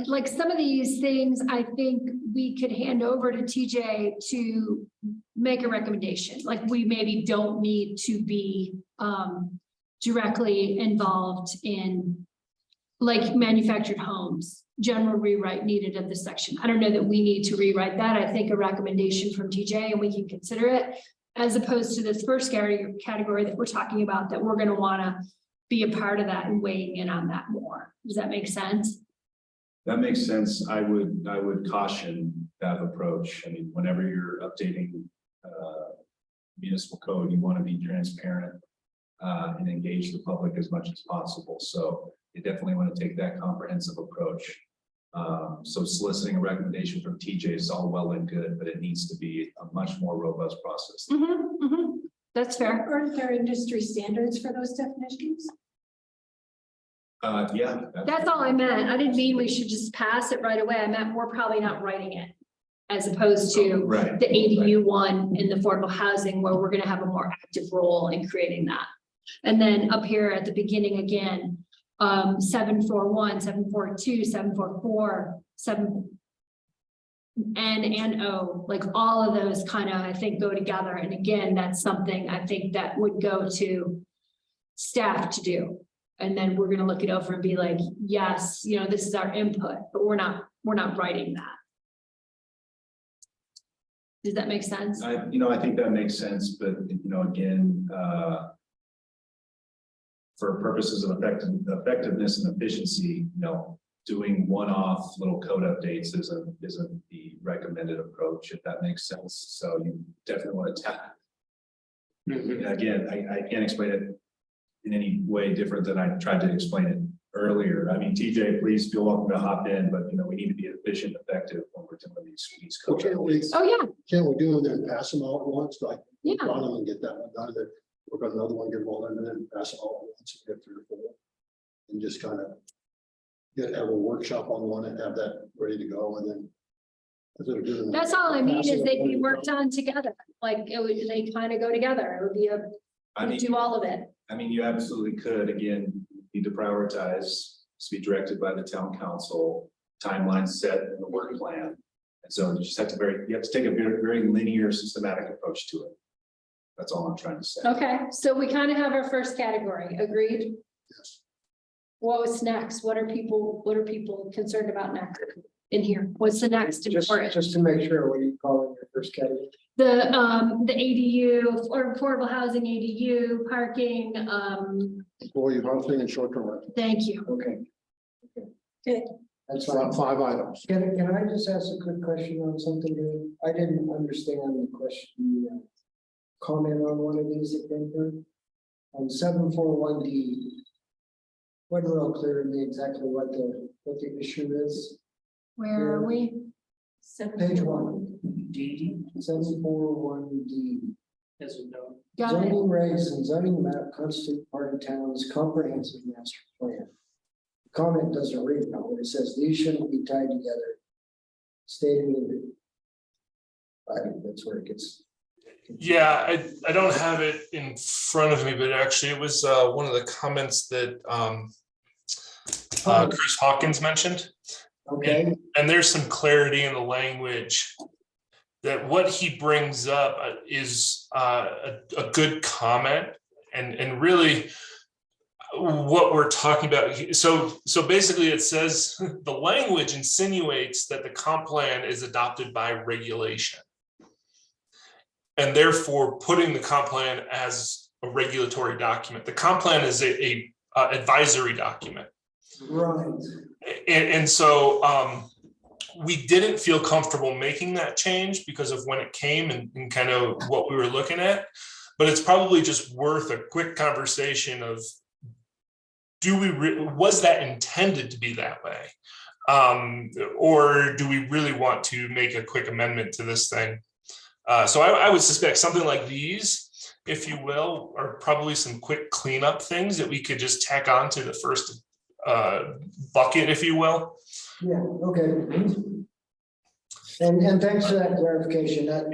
Speaker 1: Like some of these things, I think we could hand over to TJ to make a recommendation. Like we maybe don't need to be directly involved in like manufactured homes, general rewrite needed of this section. I don't know that we need to rewrite that. I think a recommendation from TJ and we can consider it. As opposed to this first category that we're talking about, that we're gonna wanna be a part of that and weighing in on that more. Does that make sense?
Speaker 3: That makes sense. I would caution that approach. I mean, whenever you're updating municipal code, you want to be transparent and engage the public as much as possible. So you definitely want to take that comprehensive approach. So soliciting a recommendation from TJ is all well and good, but it needs to be a much more robust process.
Speaker 1: That's fair.
Speaker 6: Aren't there industry standards for those definitions?
Speaker 3: Yeah.
Speaker 1: That's all I meant. I didn't mean we should just pass it right away. I meant we're probably not writing it. As opposed to
Speaker 3: Right.
Speaker 1: the ADU one in the affordable housing, where we're gonna have a more active role in creating that. And then up here at the beginning again, 741, 742, 744, 7 N and O, like all of those kind of, I think, go together. And again, that's something I think that would go to staff to do. And then we're gonna look it over and be like, yes, you know, this is our input, but we're not writing that. Does that make sense?
Speaker 3: I think that makes sense, but again, for purposes of effectiveness and efficiency, doing one-off little code updates isn't the recommended approach, if that makes sense. So you definitely want to tap. Again, I can't explain it in any way different than I tried to explain it earlier. I mean, TJ, please feel welcome to hop in, but we need to be efficient, effective when we're doing these code updates.
Speaker 1: Oh, yeah,
Speaker 5: Can't we do them and pass them all at once, like,
Speaker 1: Yeah.
Speaker 5: run them and get that one done, then work on another one, get them all done, and then pass them all at once, and get 3 or 4. And just kind of have a workshop on one and have that ready to go, and then. instead of doing
Speaker 1: that's all I mean,
Speaker 5: pass
Speaker 1: is
Speaker 5: it
Speaker 1: they
Speaker 5: all
Speaker 1: be
Speaker 5: at
Speaker 1: worked
Speaker 5: once.
Speaker 1: on together, like they kind of go together. It would be we do all of it.
Speaker 3: You absolutely could. Again, need to prioritize, to be directed by the town council, timeline set in the work plan. And so you just have to take a very linear, systematic approach to it. That's all I'm trying to say.
Speaker 1: Okay, so we kind of have our first category, agreed?
Speaker 5: Yes.
Speaker 1: What's next? What are people concerned about next in here? What's the next important?
Speaker 2: Just to make sure, what do you call it, your first category?
Speaker 1: The ADU or affordable housing ADU parking,
Speaker 5: Employee housing and short-term rental.
Speaker 1: thank you.
Speaker 2: Okay.
Speaker 6: Okay.
Speaker 2: That's
Speaker 5: It's
Speaker 2: fine.
Speaker 5: not 5 items.
Speaker 2: Can I just ask a quick question on something here? I didn't understand the question, comment on one of these that came through. On 741D. Wasn't real clear to me exactly what the issue is.
Speaker 1: Where are we?
Speaker 2: Page 1,
Speaker 7: D
Speaker 2: 741D.
Speaker 7: as a note.
Speaker 1: Got it.
Speaker 2: Zoning regs and zoning map constitute part of town's comprehensive master plan. The comment doesn't read now, but it says these shouldn't be tied together. Stating in I think that's where it gets.
Speaker 4: Yeah, I don't have it in front of me, but actually it was one of the comments that Chris Hawkins mentioned.
Speaker 2: Okay,
Speaker 4: And there's some clarity in the language that what he brings up is a good comment and really what we're talking about. So basically it says the language insinuates that the comp plan is adopted by regulation. And therefore putting the comp plan as a regulatory document. The comp plan is a advisory document.
Speaker 2: right.
Speaker 4: And so we didn't feel comfortable making that change because of when it came and kind of what we were looking at. But it's probably just worth a quick conversation of, was that intended to be that way? Or do we really want to make a quick amendment to this thing? So I would suspect something like these, if you will, are probably some quick cleanup things that we could just tack on to the first bucket, if you will.
Speaker 2: Yeah, okay. And thanks for that clarification, that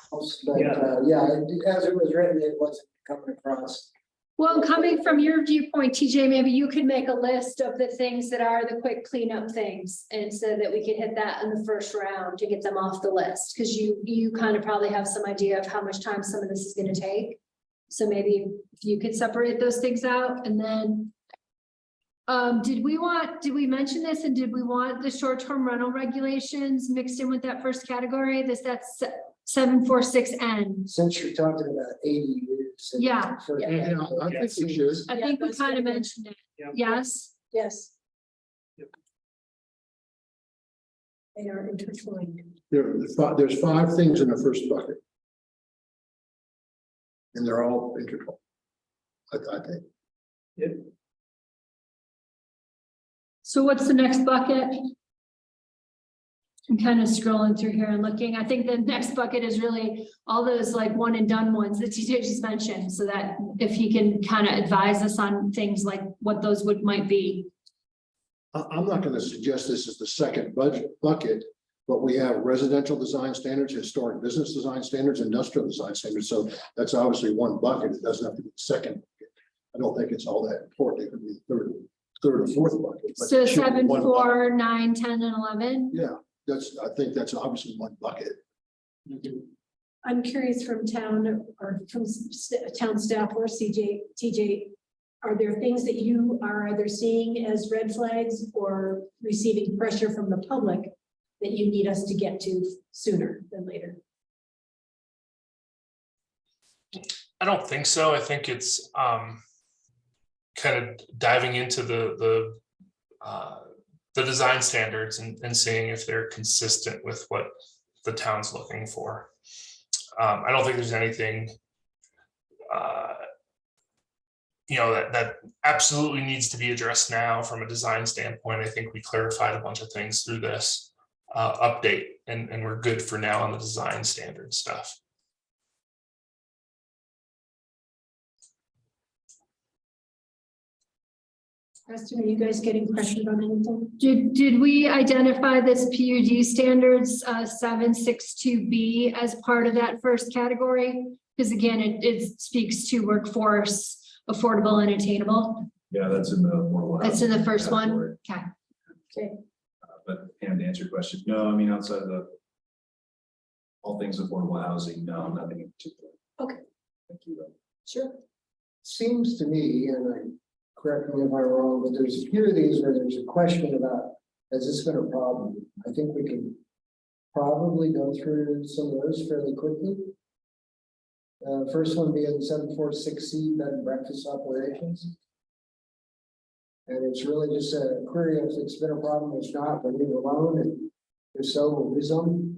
Speaker 2: helps, but as it was written, it wasn't coming across.
Speaker 1: Well, coming from your viewpoint, TJ, maybe you could make a list of the things that are the quick cleanup things. And so that we could hit that in the first round to get them off the list. Because you kind of probably have some idea of how much time some of this is going to take. So maybe if you could separate those things out and then did we mention this and did we want the short-term rental regulations mixed in with that first category? That's 746N.
Speaker 2: Since you're talking about ADUs. and
Speaker 1: Yeah.
Speaker 2: for-
Speaker 5: Yeah, I think we should.
Speaker 1: I
Speaker 6: Yeah,
Speaker 1: think we
Speaker 6: those
Speaker 1: kind of
Speaker 6: categories.
Speaker 1: mentioned it.
Speaker 7: Yeah.
Speaker 1: Yes.
Speaker 6: Yes. They are intertwined.
Speaker 5: There's 5 things in the first bucket. And they're all intertwined. I think.
Speaker 1: So what's the next bucket? I'm kind of scrolling through here and looking. I think the next bucket is really all those like one and done ones that TJ just mentioned, so that if he can kind of advise us on things like what those might be.
Speaker 5: I'm not gonna suggest this is the second bucket, but we have residential design standards, historic business design standards, industrial design standards, so that's obviously one bucket, it doesn't have to be the second bucket. I don't think it's all that important, it could be the third or fourth bucket. but
Speaker 1: So
Speaker 5: it should be
Speaker 1: 7,
Speaker 5: one
Speaker 1: 4, 9, 10, and 11.
Speaker 5: bucket. Yeah, I think that's obviously one bucket.
Speaker 6: I'm curious from town or from town staff or TJ, are there things that you are either seeing as red flags or receiving pressure from the public that you need us to get to sooner than later?
Speaker 4: I don't think so. I think it's kind of diving into the design standards and seeing if they're consistent with what the town's looking for. I don't think there's anything that absolutely needs to be addressed now from a design standpoint. I think we clarified a bunch of things through this update, and we're good for now on the design standard stuff.
Speaker 6: Preston, are you guys getting pressured on anything?
Speaker 1: Did we identify this PUD standards 762B as part of that first category? Because again, it speaks to workforce, affordable and attainable.
Speaker 3: Yeah, that's in the more.
Speaker 1: That's in the first one.
Speaker 3: category.
Speaker 1: Okay.
Speaker 6: Okay,
Speaker 3: But Pam, to answer your question, no, I mean, outside of all things affordable housing, no, nothing in particular.
Speaker 6: Okay.
Speaker 3: Thank you.
Speaker 6: sure.
Speaker 2: Seems to me, and I, correct me if I'm wrong, but there's a few of these where there's a question about, has this been a problem? I think we can probably go through some of those fairly quickly. First one being 746C, bed and breakfast operations. And it's really just a query if it's been a problem, it's not, but leave it alone, and if so, we'll do something.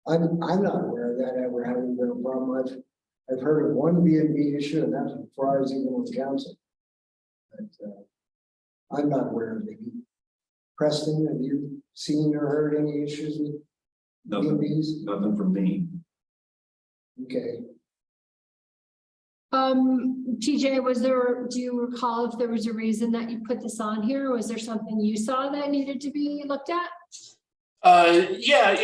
Speaker 2: I'm not aware of that ever having been a problem. I've heard of one B&B issue, and that's before I was even on council. But I'm not aware of any. Preston, have you seen or heard any issues with B&Bs?
Speaker 3: Nothing from me.
Speaker 2: Okay.
Speaker 1: TJ, do you recall if there was a reason that you put this on here? Or was there something you saw that needed to be looked at?
Speaker 4: Yeah,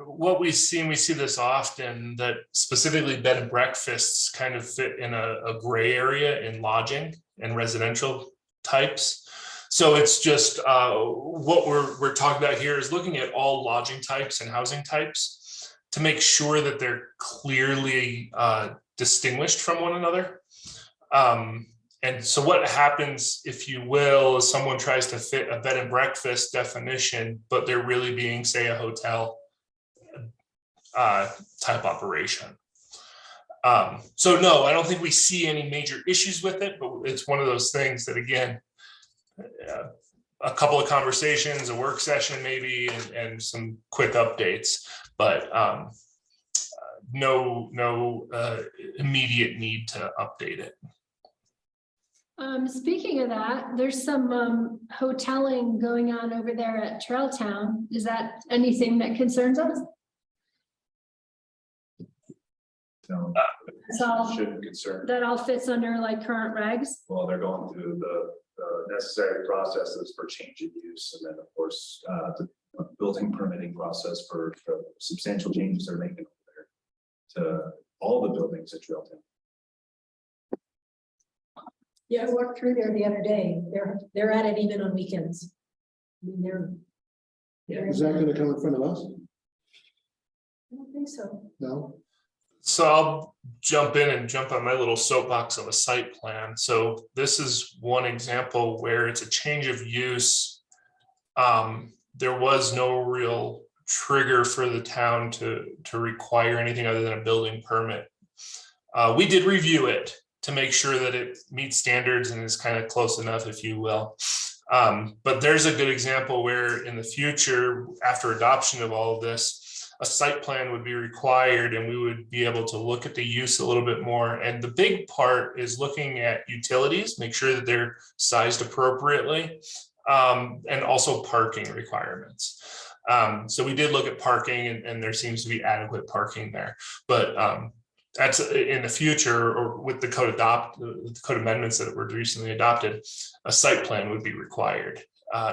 Speaker 4: what we see this often, that specifically bed and breakfasts kind of fit in a gray area in lodging and residential types. So it's just what we're talking about here is looking at all lodging types and housing types to make sure that they're clearly distinguished from one another. And so what happens, if you will, is someone tries to fit a bed and breakfast definition, but they're really being, say, a hotel type operation. So no, I don't think we see any major issues with it, but it's one of those things that, again, a couple of conversations, a work session maybe, and some quick updates, but no immediate need to update it.
Speaker 1: Speaking of that, there's some hoteling going on over there at Trailtown. Is that anything that concerns us?
Speaker 3: No,
Speaker 1: So
Speaker 3: shouldn't concern.
Speaker 1: that all fits under like current regs?
Speaker 3: Well, they're going through the necessary processes for change of use, and then of course, the building permitting process for substantial changes they're making over there to all the buildings at Trailtown.
Speaker 6: Yeah, I walked through there the other day. They're at it even on weekends. I mean, they're.
Speaker 5: Is that gonna come in front of us?
Speaker 6: I don't think so.
Speaker 5: No?
Speaker 4: So I'll jump in and jump on my little soapbox of a site plan. So this is one example where it's a change of use. There was no real trigger for the town to require anything other than a building permit. We did review it to make sure that it meets standards and is kind of close enough, if you will. But there's a good example where in the future, after adoption of all of this, a site plan would be required and we would be able to look at the use a little bit more. And the big part is looking at utilities, make sure that they're sized appropriately, and also parking requirements. So we did look at parking and there seems to be adequate parking there. But that's in the future, or with the code amendments that were recently adopted, a site plan would be required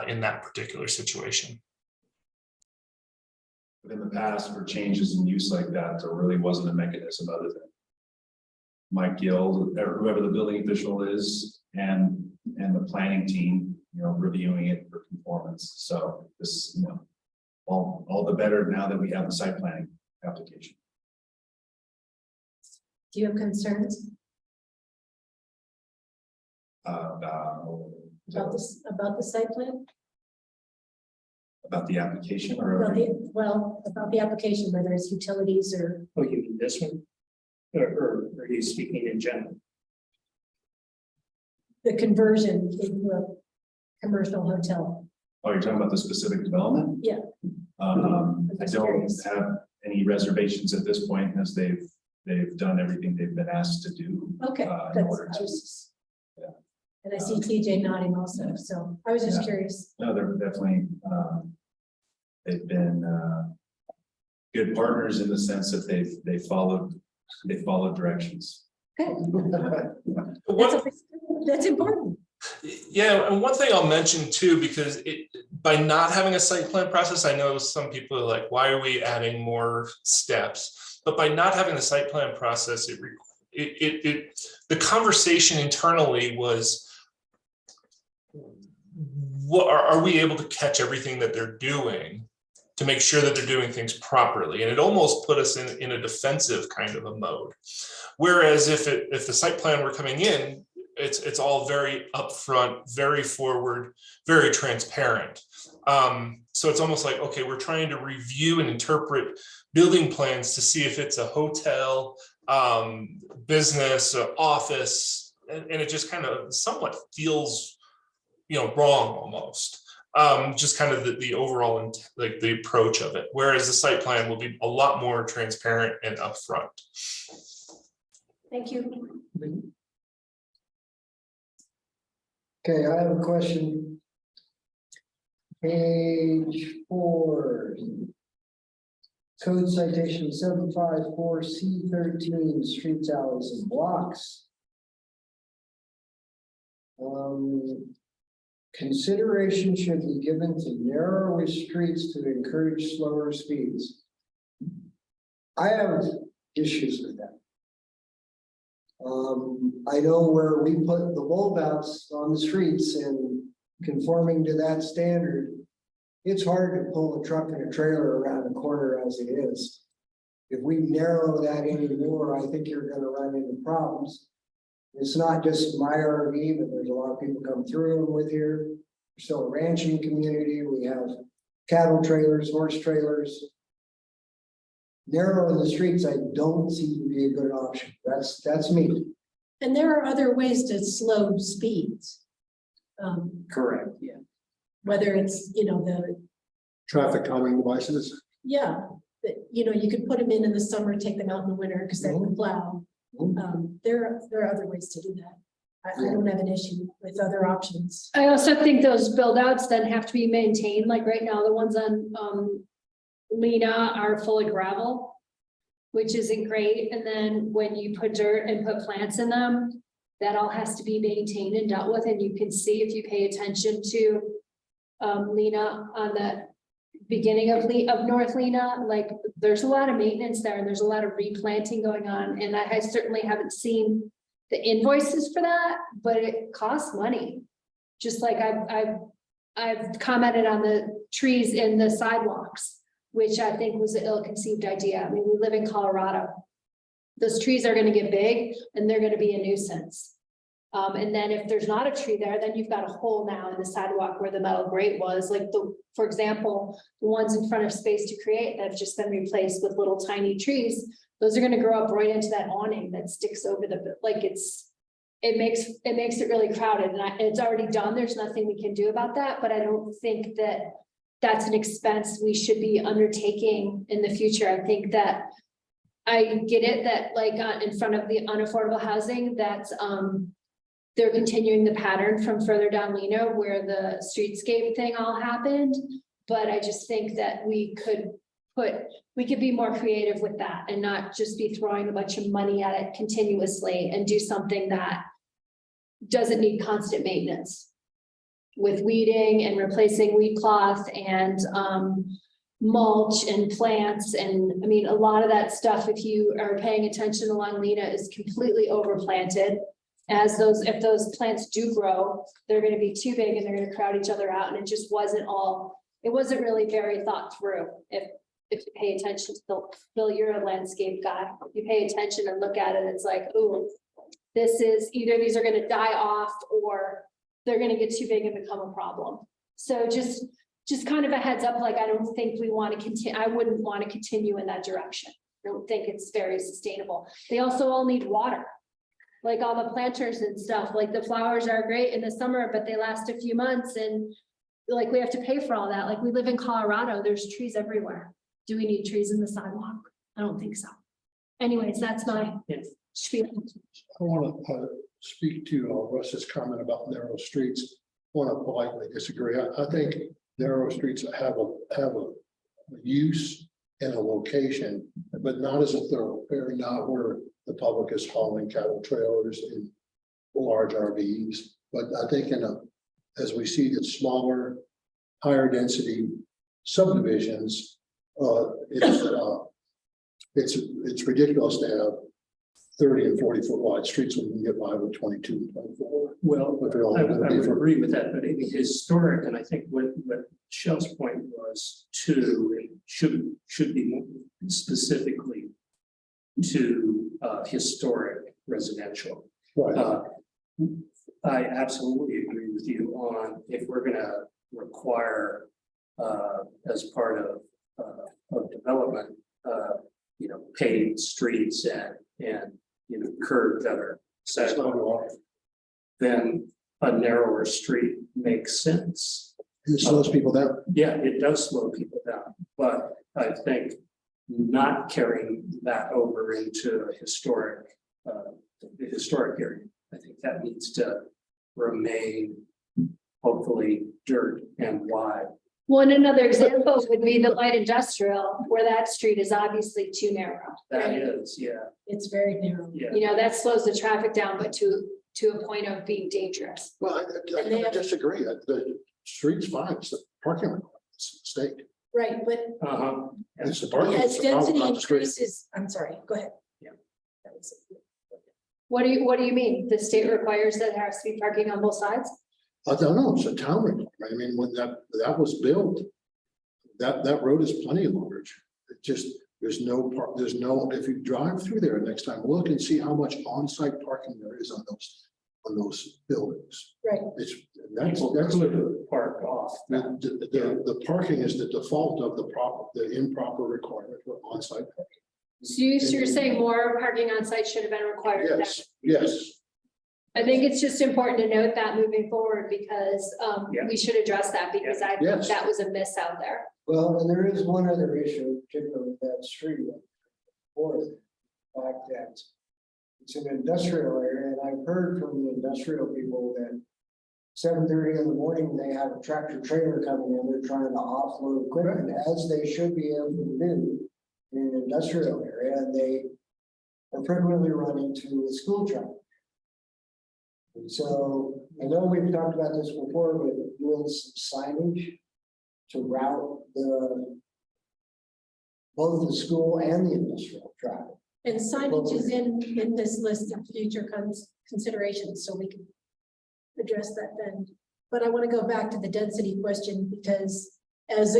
Speaker 4: in that particular situation.
Speaker 3: But in the past, for changes in use like that, there really wasn't a mechanism other than Mike Gill, or whoever the building official is, and the planning team, reviewing it for conformance. So this, all the better now that we have a site planning application.
Speaker 6: Do you have concerns about the site plan?
Speaker 3: About the application or?
Speaker 6: About the application, whether it's utilities or.
Speaker 7: Oh, you mean this one? Or are you speaking in general?
Speaker 6: The conversion into a commercial hotel.
Speaker 3: Oh, you're talking about the specific development?
Speaker 6: Yeah.
Speaker 3: I
Speaker 6: just
Speaker 3: don't
Speaker 6: curious.
Speaker 3: have any reservations at this point, as they've done everything they've been asked to do.
Speaker 6: Okay,
Speaker 3: in order to- Yeah.
Speaker 6: And I see TJ nodding also, so I was just
Speaker 3: Yeah.
Speaker 6: curious.
Speaker 3: No, they're definitely, they've been good partners in the sense that they followed directions.
Speaker 6: Good.
Speaker 4: One-
Speaker 6: That's important.
Speaker 4: Yeah, and one thing I'll mention too, because by not having a site plan process, I know some people are like, why are we adding more steps? But by not having the site plan process, the conversation internally was, what are we able to catch everything that they're doing to make sure that they're doing things properly? And it almost put us in a defensive kind of a mode. Whereas if the site plan were coming in, it's all very upfront, very forward, very transparent. So it's almost like, okay, we're trying to review and interpret building plans to see if it's a hotel, business, office, and it just kind of somewhat feels, wrong almost. Just kind of the overall, like the approach of it. Whereas the site plan will be a lot more transparent and upfront.
Speaker 6: Thank you.
Speaker 2: Okay, I have a question. Page 4. Code citation 754C13, streets, alleys, and blocks. Consideration should be given to narrower streets to encourage slower speeds. I have issues with that. I know where we put the bulb outs on the streets and conforming to that standard, it's hard to pull a truck and a trailer around a corner as it is. If we narrow that anymore, I think you're gonna run into problems. It's not just my RV, but there's a lot of people come through them with here. We're still a ranching community. We have cattle trailers, horse trailers. Narrowing the streets, I don't see to be a good option. That's me.
Speaker 6: And there are other ways to slow speeds.
Speaker 7: Correct, yeah.
Speaker 6: Whether it's, the,
Speaker 5: Traffic calming devices.
Speaker 6: you could put them in the summer, take them out in the winter because they can plow. There are other ways to do that. I don't have an issue with other options.
Speaker 1: I also think those build outs then have to be maintained, like right now, the ones on Lena are full of gravel, which isn't great. And then when you put dirt and put plants in them, that all has to be maintained and dealt with. And you can see if you pay attention to Lena on the beginning of North Lena, like there's a lot of maintenance there and there's a lot of replanting going on. And I certainly haven't seen the invoices for that, but it costs money. Just like I've commented on the trees in the sidewalks, which I think was an ill-conceived idea. I mean, we live in Colorado. those trees are gonna get big and they're gonna be a nuisance. And then if there's not a tree there, then you've got a hole now in the sidewalk where the metal grate was, like for example, the ones in front of Space to Create that have just been replaced with little tiny trees. Those are gonna grow up right into that awning that sticks over it makes it really crowded, and it's already done. There's nothing we can do about that, but I don't think that that's an expense we should be undertaking in the future. I think that I get it that like in front of the unaffordable housing, that's they're continuing the pattern from further down Lena where the streetscape thing all happened. But I just think that we could be more creative with that and not just be throwing a bunch of money at it continuously and do something that doesn't need constant maintenance with weeding and replacing weed cloth and mulch and plants. And I mean, a lot of that stuff, if you are paying attention along Lena, is completely overplanted. If those plants do grow, they're going to be too big and they're going to crowd each other out. And it just wasn't really very thought through. If you pay attention to Bill, you're a landscape guy. If you pay attention and look at it, it's like, ooh, this is either these are going to die off or they're going to get too big and become a problem. So just kind of a heads up, like, I don't think we want to continue. I wouldn't want to continue in that direction. I don't think it's very sustainable. They also all need water. Like all the planters and stuff, like the flowers are great in the summer, but they last a few months and like we have to pay for all that. Like we live in Colorado, there's trees everywhere. Do we need trees in the sidewalk? I don't think so. Anyways, that's my spiel.
Speaker 5: I want to speak to Russ's comment about narrow streets. I want to politely disagree. I think narrow streets have a use and a location, but not as a thoroughfare, not where the public is hauling cattle trailers and large RVs. But I think as we see the smaller, higher density subdivisions, it's ridiculous to have 30 and 40 foot wide streets when you can get by with 22 and 24.
Speaker 7: Well,
Speaker 5: But they're all
Speaker 7: I
Speaker 5: gonna be
Speaker 7: would
Speaker 5: for-
Speaker 7: agree with that, but historic, and I think what Michelle's point was it should be more specifically to historic residential.
Speaker 5: Right.
Speaker 7: I absolutely agree with you on if we're gonna require as part of development, paved streets and curb that are
Speaker 5: That's not wrong.
Speaker 7: then a narrower street makes sense.
Speaker 5: It slows people down.
Speaker 7: Yeah, it does slow people down, but I think not carrying that over into a historic, the historic area, I think that needs to remain hopefully dirt and wide.
Speaker 1: One another example would be the light industrial, where that street is obviously too narrow.
Speaker 7: That is, yeah,
Speaker 6: It's very narrow.
Speaker 7: yeah.
Speaker 1: That slows the traffic down, but to a point of being dangerous.
Speaker 5: Well, I disagree. The street's fine. It's the parking requirements, state.
Speaker 6: Right, but
Speaker 7: Uh-huh.
Speaker 5: It's the parking.
Speaker 6: as
Speaker 5: it's the problem,
Speaker 6: density
Speaker 5: not the street.
Speaker 6: increases, I'm sorry, go ahead.
Speaker 7: Yeah.
Speaker 6: That was-
Speaker 1: What do you mean? The state requires that there has to be parking on both sides?
Speaker 5: I don't know, it's a town requirement. I mean, when that was built, that road is plenty large. It just, there's no, if you drive through there next time, look and see how much on-site parking there is on those buildings.
Speaker 6: Right.
Speaker 5: That's
Speaker 7: Could park off.
Speaker 5: the parking is the default of the improper requirement for on-site parking.
Speaker 1: So you're saying more parking on site should have been required?
Speaker 5: Yes.
Speaker 1: I think it's just important to note that moving forward because
Speaker 7: Yeah.
Speaker 1: we should address that because I think
Speaker 5: Yes.
Speaker 1: that was a miss out there.
Speaker 2: Well, and there is one other issue, particularly with that street. Or the fact that it's an industrial area, and I've heard from the industrial people that 7:30 in the morning, they have a tractor trailer coming in, they're trying to offload equipment, as they should be able to do in an industrial area, and they are frequently running to a school traffic. And so, I know we've talked about this before, but doing some signage to route both the school and the industrial traffic.
Speaker 6: And signage is in this list of future considerations, so we can address that then. But I want to go back to the density question because as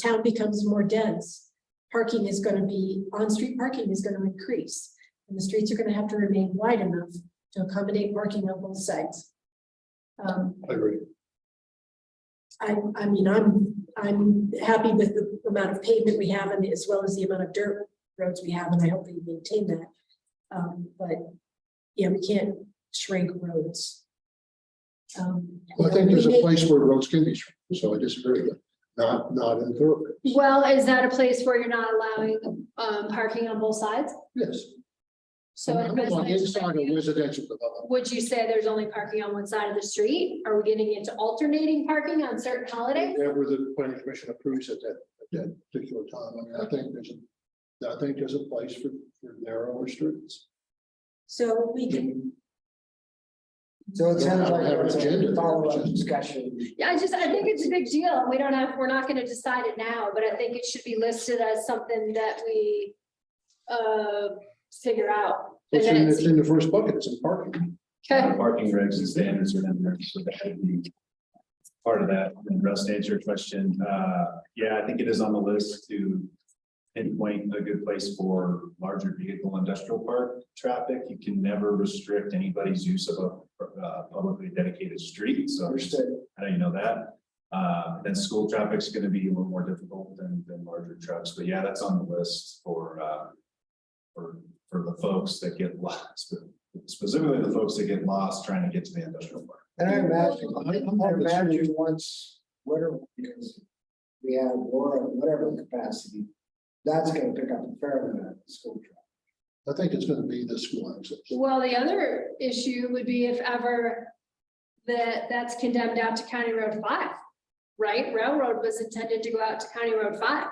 Speaker 6: town becomes more dense, on-street parking is going to increase. And the streets are gonna have to remain wide enough to accommodate parking on both sides.
Speaker 5: I agree.
Speaker 6: I mean, I'm happy with the amount of pavement we have and as well as the amount of dirt roads we have, and I hope we maintain that. But yeah, we can't shrink roads.
Speaker 5: Well, I think there's a place where roads can be shrunk, so I disagree with that. Not in thoroughfares.
Speaker 1: Well, is that a place where you're not allowing parking on both sides?
Speaker 5: Yes.
Speaker 1: So in
Speaker 5: I'm not
Speaker 1: residential
Speaker 5: inside a
Speaker 1: area,
Speaker 5: residential development.
Speaker 1: would you say there's only parking on one side of the street? Are we getting into alternating parking on certain holidays?
Speaker 5: Whatever the planning commission approves at that particular time. I mean, I think there's a place for narrower streets.
Speaker 6: So we can,
Speaker 2: So it sounds like
Speaker 5: Have an
Speaker 2: it's
Speaker 5: agenda.
Speaker 2: a follow-up discussion.
Speaker 1: Yeah, I think it's a big deal. We're not gonna decide it now, but I think it should be listed as something that we figure out. And then
Speaker 5: It's in the first bucket, it's in parking.
Speaker 1: okay,
Speaker 3: Parking regs and standards are in there, so that should be part of that. And Russ, to answer your question, yeah, I think it is on the list to pinpoint a good place for larger vehicle industrial park traffic. You can never restrict anybody's use of a publicly dedicated street, so
Speaker 2: Understood.
Speaker 3: I know you know that. Then school traffic's gonna be a little more difficult than larger trucks, but yeah, that's on the list for the folks that get lost, specifically the folks that get lost trying to get to the industrial park.
Speaker 2: And I imagine once, whatever, because we have more, whatever capacity, that's gonna pick up a fair amount of school traffic.
Speaker 5: I think it's gonna be the school access.
Speaker 1: well, the other issue would be if ever that's condemned out to County Road 5, right? Railroad was intended to go out to County Road 5.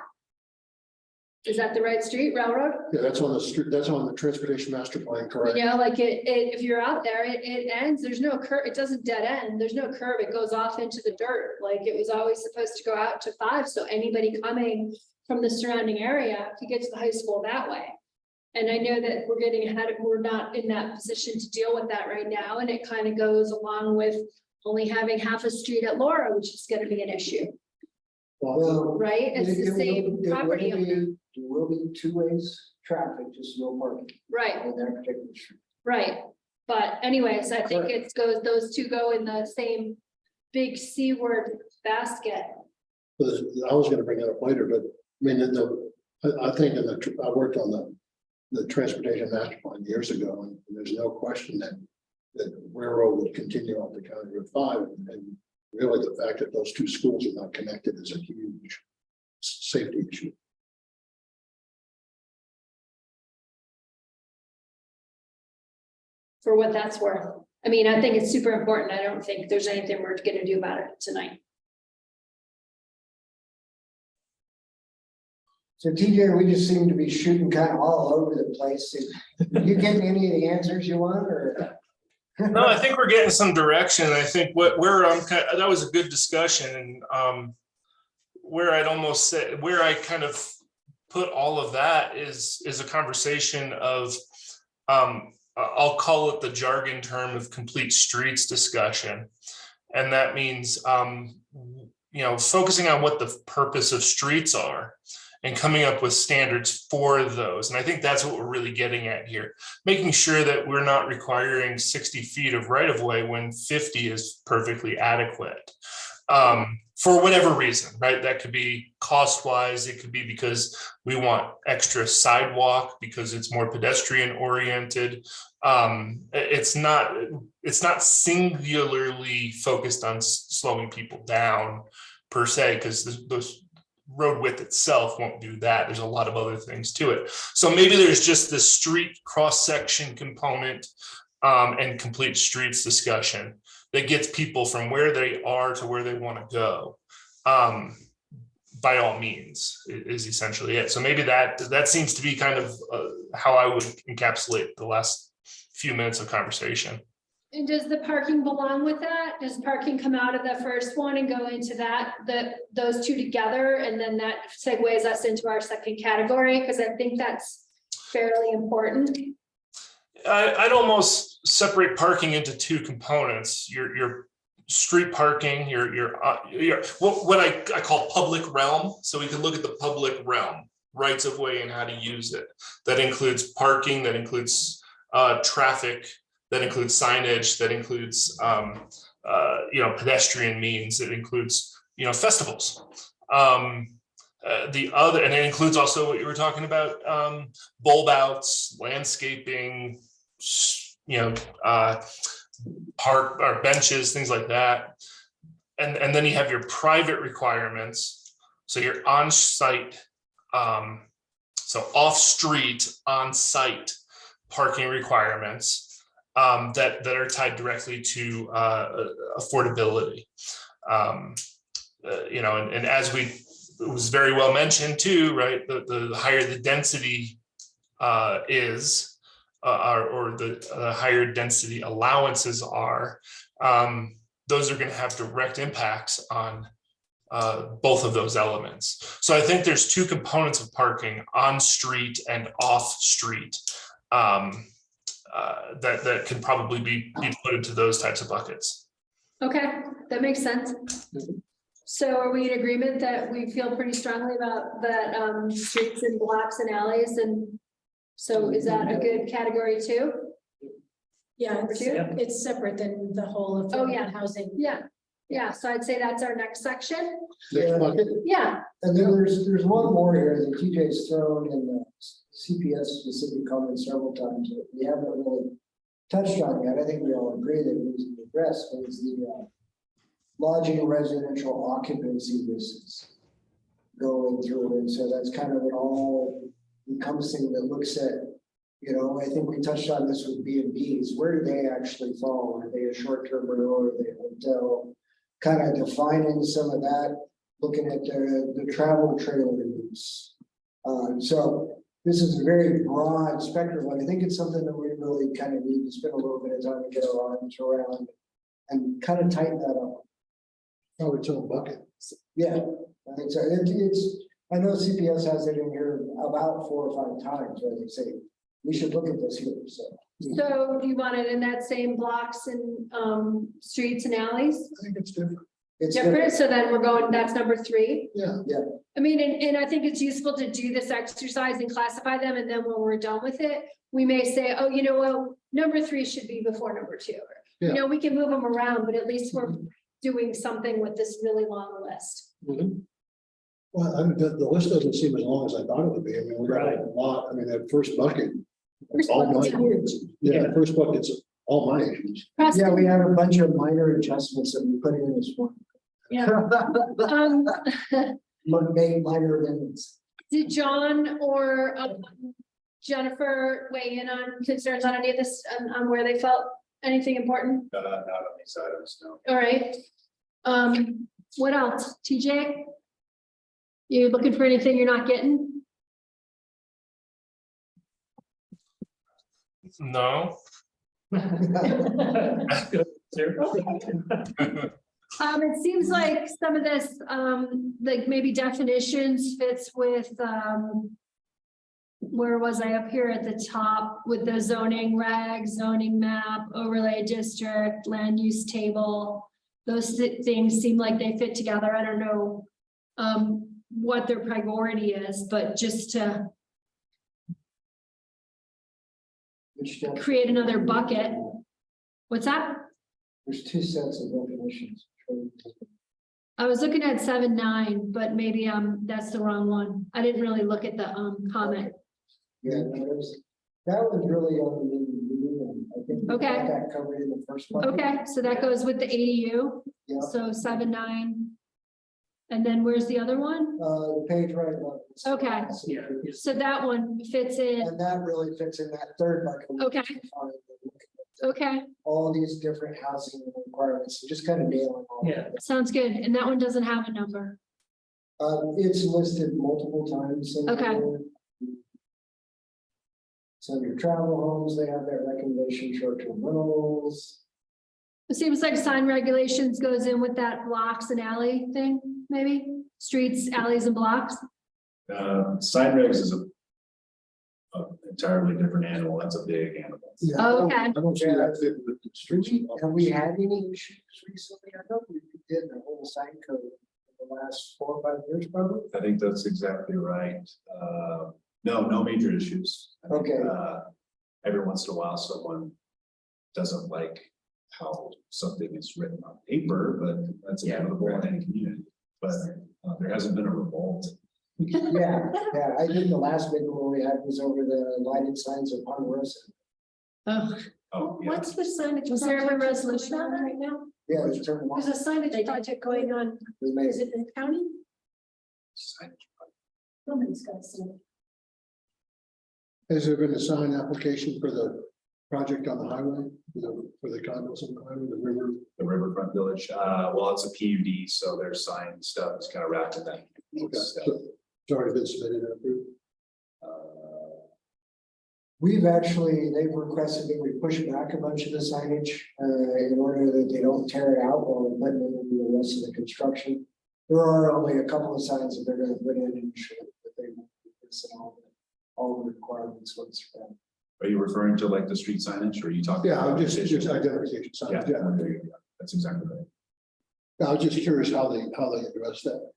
Speaker 1: Is that the right street, Railroad?
Speaker 5: Yeah, that's on the street, that's on the transportation master plan, correct?
Speaker 1: You know, like if you're out there, it ends, there's no curve, it doesn't dead end, there's no curve, it goes off into the dirt. Like it was always supposed to go out to 5, so anybody coming from the surrounding area could get to the high school that way. And I know that we're not in that position to deal with that right now, and it kind of goes along with only having half a street at Laura, which is gonna be an issue,
Speaker 2: Well,
Speaker 1: right? It's the same property owner,
Speaker 2: There will be two ways traffic, just no parking
Speaker 1: right?
Speaker 2: on that particular street.
Speaker 1: Right, but anyways, I think
Speaker 2: Correct.
Speaker 1: those two go in the same big C word basket.
Speaker 5: I was gonna bring that up later, but I mean, I think I worked on the transportation master plan years ago, and there's no question that railroad would continue on to County Road 5, and really the fact that those two schools are not connected is a huge safety issue.
Speaker 1: For what that's worth. I mean, I think it's super important. I don't think there's anything we're gonna do about it tonight.
Speaker 2: So TJ, we just seem to be shooting kind of all over the place. You getting any of the answers you want, or?
Speaker 4: No, I think we're getting some direction. I think where I'm that was a good discussion, and where I'd almost say where I kind of put all of that is a conversation of I'll call it the jargon term of complete streets discussion, and that means focusing on what the purpose of streets are and coming up with standards for those. And I think that's what we're really getting at here, making sure that we're not requiring 60 feet of right of way when 50 is perfectly adequate. For whatever reason, right? That could be cost wise, it could be because we want extra sidewalk because it's more pedestrian oriented. It's not singularly focused on slowing people down per se, because those road width itself won't do that. There's a lot of other things to it. So maybe there's just the street cross-section component and complete streets discussion that gets people from where they are to where they want to go. By all means, is essentially it. So maybe that seems to be kind of how I would encapsulate the last few minutes of conversation.
Speaker 1: And does the parking belong with that? Does parking come out of the first one and go into those two together? And then that segues us into our second category, because I think that's fairly important.
Speaker 4: I'd almost separate parking into two components. Your street parking, your what I call public realm. So we can look at the public realm. rights of way and how to use it. That includes parking, that includes traffic, that includes signage, that includes pedestrian means, it includes festivals. The other, and it includes also what you were talking about, bulb outs, landscaping, park or benches, things like that. And then you have your private requirements. So your on-site, so off-street, on-site parking requirements that are tied directly to affordability. And as it was very well mentioned too, right? The higher the density is, or the higher density allowances are, those are going to have direct impacts on both of those elements. So I think there's two components of parking: on street and off street, that can probably be put into those types of buckets.
Speaker 1: Okay, that makes sense. So are we in agreement that we feel pretty strongly about that, streets and blocks and alleys? And so is that a good category too?
Speaker 6: Yeah,
Speaker 1: Number two?
Speaker 6: it's separate than the whole of.
Speaker 1: Oh, yeah.
Speaker 6: Housing.
Speaker 1: Yeah, so I'd say that's our next section.
Speaker 5: Next bucket.
Speaker 1: Yeah,
Speaker 2: And then there's one more here that TJ's thrown in the CPS specific comments several times that we haven't really touched on yet. I think we all agree that it needs to be addressed, but it's the lodging residential occupancy business going through. And so that's kind of an all encompassing that looks at, I think we touched on this with B&Bs. Where do they actually fall? Are they a short-term rental? Are they a hotel? Kind of defining some of that, looking at the travel trailer use. So this is a very broad spectrum. I think it's something that we really kind of need to spend a little bit of time to get our arms around and kind of tighten that up.
Speaker 5: Oh, its own bucket.
Speaker 2: Yeah, I think so. I know CPS has it in here about 4 or 5 times where they say, we should look at this here, so.
Speaker 1: so do you want it in that same blocks and, streets and alleys?
Speaker 5: I think it's different.
Speaker 2: It's
Speaker 1: Different, so then we're going, that's number 3.
Speaker 5: Yeah.
Speaker 1: I mean, and I think it's useful to do this exercise and classify them, and then when we're done with it, we may say, oh, you know what, number 3 should be before number 2.
Speaker 5: Yeah.
Speaker 1: We can move them around, but at least we're doing something with this really long list.
Speaker 5: Well, the list doesn't seem as long as I thought it would be. I mean, we got a lot. I mean, that first bucket.
Speaker 1: First
Speaker 5: all
Speaker 1: bucket's
Speaker 5: my-
Speaker 1: huge.
Speaker 5: Yeah, the first bucket's all my issues.
Speaker 2: Yeah, we have a bunch of minor adjustments that we put in this one.
Speaker 1: Yeah.
Speaker 2: Minor amendments.
Speaker 1: Did John or Jennifer weigh in on concerns on any of this, on where they felt anything important?
Speaker 3: Not on these items, no.
Speaker 1: All right. What else? TJ? You looking for anything you're not getting?
Speaker 4: No.
Speaker 1: It seems like some of this, like maybe definitions fits with, where was I up here at the top with the zoning reg, zoning map, overlay district, land use table. Those things seem like they fit together. I don't know what their priority is, but just to create another bucket. What's that?
Speaker 2: There's 2 sets of definitions.
Speaker 1: I was looking at 7.9, but maybe that's the wrong one. I didn't really look at the comment.
Speaker 2: Yeah, that was really on the, I think. we got
Speaker 1: Okay.
Speaker 2: that covered in the first one.
Speaker 1: Okay, so that goes with the ADU.
Speaker 2: Yeah.
Speaker 1: So 7.9. And then where's the other one?
Speaker 2: The page right above. this.
Speaker 1: Okay.
Speaker 7: Yeah.
Speaker 1: So that one fits in.
Speaker 2: And that really fits in that third bucket.
Speaker 1: Okay. Okay,
Speaker 2: All these different housing requirements, so just kind of nailing all. of
Speaker 7: Yeah.
Speaker 2: it.
Speaker 1: sounds good. And that one doesn't have a number.
Speaker 2: It's listed multiple times. in
Speaker 1: Okay.
Speaker 2: here. So your travel homes, they have that recommendation, short-term rentals.
Speaker 1: It seems like sign regulations goes in with that blocks and alley thing, maybe? Streets, alleys and blocks.
Speaker 3: Sign regs is a entirely different animal. That's a big animal.
Speaker 1: Oh, okay.
Speaker 5: I don't see that fit with the streets.
Speaker 2: Have we had any issues recently? I know we did the whole sign code the last 4 or 5 years, probably.
Speaker 3: I think that's exactly right. No major issues. I think,
Speaker 2: Okay.
Speaker 3: Every once in a while, someone doesn't like how something is written on paper, but that's inevitable in any community. But there hasn't been a revolt.
Speaker 2: Yeah, I think the last big one we had was over the lighted signs of Ponderosa.
Speaker 1: Oh,
Speaker 3: Oh, yeah.
Speaker 6: What's the signage?
Speaker 1: Was there ever a
Speaker 6: project
Speaker 1: resolution
Speaker 6: about
Speaker 1: on that?
Speaker 6: right now?
Speaker 2: Yeah, it's turned
Speaker 6: There's
Speaker 2: off.
Speaker 6: a signage project going on.
Speaker 2: We made
Speaker 6: Is it in the county? Somebody's got a sign.
Speaker 5: Has there been a sign application for the project on the highway, for the condos on the highway, the river?
Speaker 3: The Riverfront Village, well, it's a PUD, so their sign stuff is kind of wrapped in that.
Speaker 5: Okay,
Speaker 3: stuff.
Speaker 5: so it's already been submitted and approved.
Speaker 2: We've actually, they've requested that we push back a bunch of the signage in order that they don't tear it out while we're putting it into the rest of the construction. There are only a couple of signs that they're gonna put in initially, but they won't be missing all the requirements once they're done.
Speaker 3: Are you referring to like the street signage, or are you talking?
Speaker 5: Yeah, I'm
Speaker 3: about
Speaker 5: just
Speaker 3: visual?
Speaker 5: identification
Speaker 3: Yeah,
Speaker 5: signs, yeah.
Speaker 3: there you go. That's exactly right.
Speaker 5: I was just curious how they address that.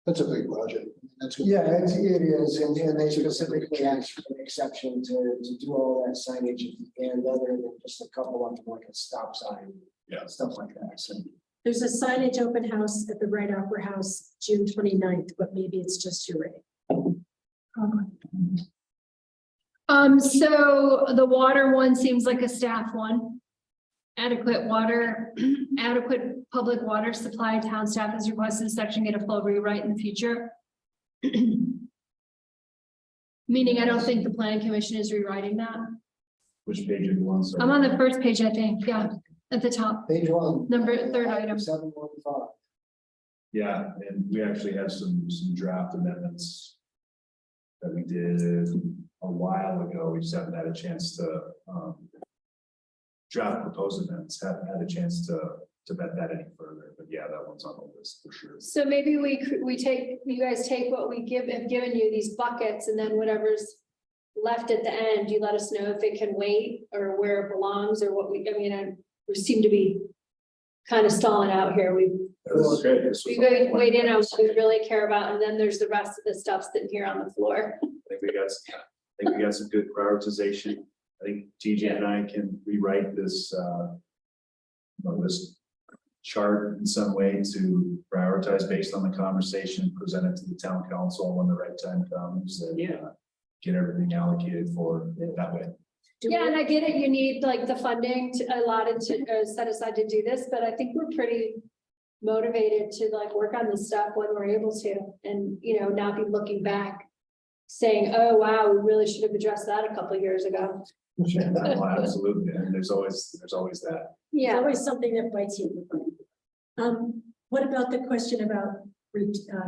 Speaker 5: That's a big project. That's gonna-
Speaker 2: Yeah, it is, and they specifically asked for an exception to do all that signage and other than just a couple of them, like a stop sign.
Speaker 3: Yeah.
Speaker 2: Stuff like that, so.
Speaker 6: There's a signage open house at the Wright Opera House, June 29th, but maybe it's just your rate.
Speaker 1: So the water one seems like a staff one. Adequate public water supply, town staff has requested section get a full rewrite in the future. Meaning I don't think the planning commission is rewriting that.
Speaker 3: Which page are you on? Sorry.
Speaker 1: I'm on the first page, I think, yeah, at the top.
Speaker 2: Page 1.
Speaker 1: Third item.
Speaker 2: 715.
Speaker 3: Yeah, and we actually have some draft amendments that we did a while ago. We just haven't had a chance to draft proposed amendments, haven't had a chance to vet that any further, but yeah, that one's on the list for sure.
Speaker 1: So maybe you guys take what we have given you, these buckets, and then whatever's left at the end, you let us know if it can wait or where it belongs or what we seem to be kind of stalling out here.
Speaker 3: This is great. This was
Speaker 1: We weighed in on what we really care about, and then there's the rest of the stuff sitting here on the floor.
Speaker 3: I think we got some good prioritization. I think TJ and I can rewrite this this chart in some way to prioritize based on the conversation, present it to the town council when the right time comes, and get everything allocated for that way.
Speaker 1: Yeah, and I get it. You need like the funding allotted to set aside to do this, but I think we're pretty motivated to like work on this stuff when we're able to, and not be looking back saying, oh, wow, we really should have addressed that a couple of years ago.
Speaker 3: Well, absolutely, and there's always that.
Speaker 6: There's
Speaker 1: Yeah,
Speaker 6: always something that bites you. What about the question about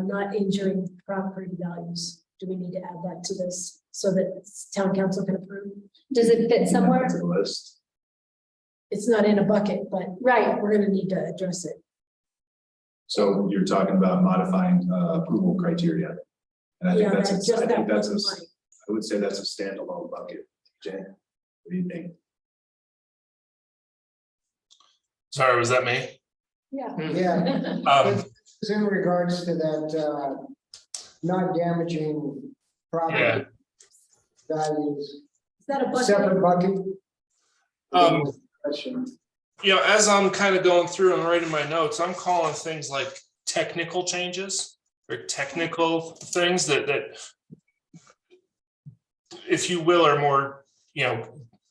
Speaker 6: not injuring property values? Do we need to add that to this so that town council can approve?
Speaker 1: does it fit somewhere?
Speaker 3: To the list.
Speaker 6: It's not in a bucket, but
Speaker 1: Right.
Speaker 6: we're gonna need to address it.
Speaker 3: So you're talking about modifying approval criteria. And I think
Speaker 6: Yeah,
Speaker 3: that's,
Speaker 6: that's just
Speaker 3: I think
Speaker 6: that
Speaker 3: that's
Speaker 6: one
Speaker 3: a,
Speaker 6: line.
Speaker 3: I would say that's a standalone bucket. Jay, what do you think?
Speaker 4: Sorry, was that me?
Speaker 1: Yeah.
Speaker 2: Yeah, it's in regards to that, not damaging property
Speaker 4: Yeah.
Speaker 2: values.
Speaker 6: Is that a bucket?
Speaker 2: Separate bucket. Question.
Speaker 4: As I'm kind of going through and writing my notes, I'm calling things like technical changes or technical things that if you will, are more,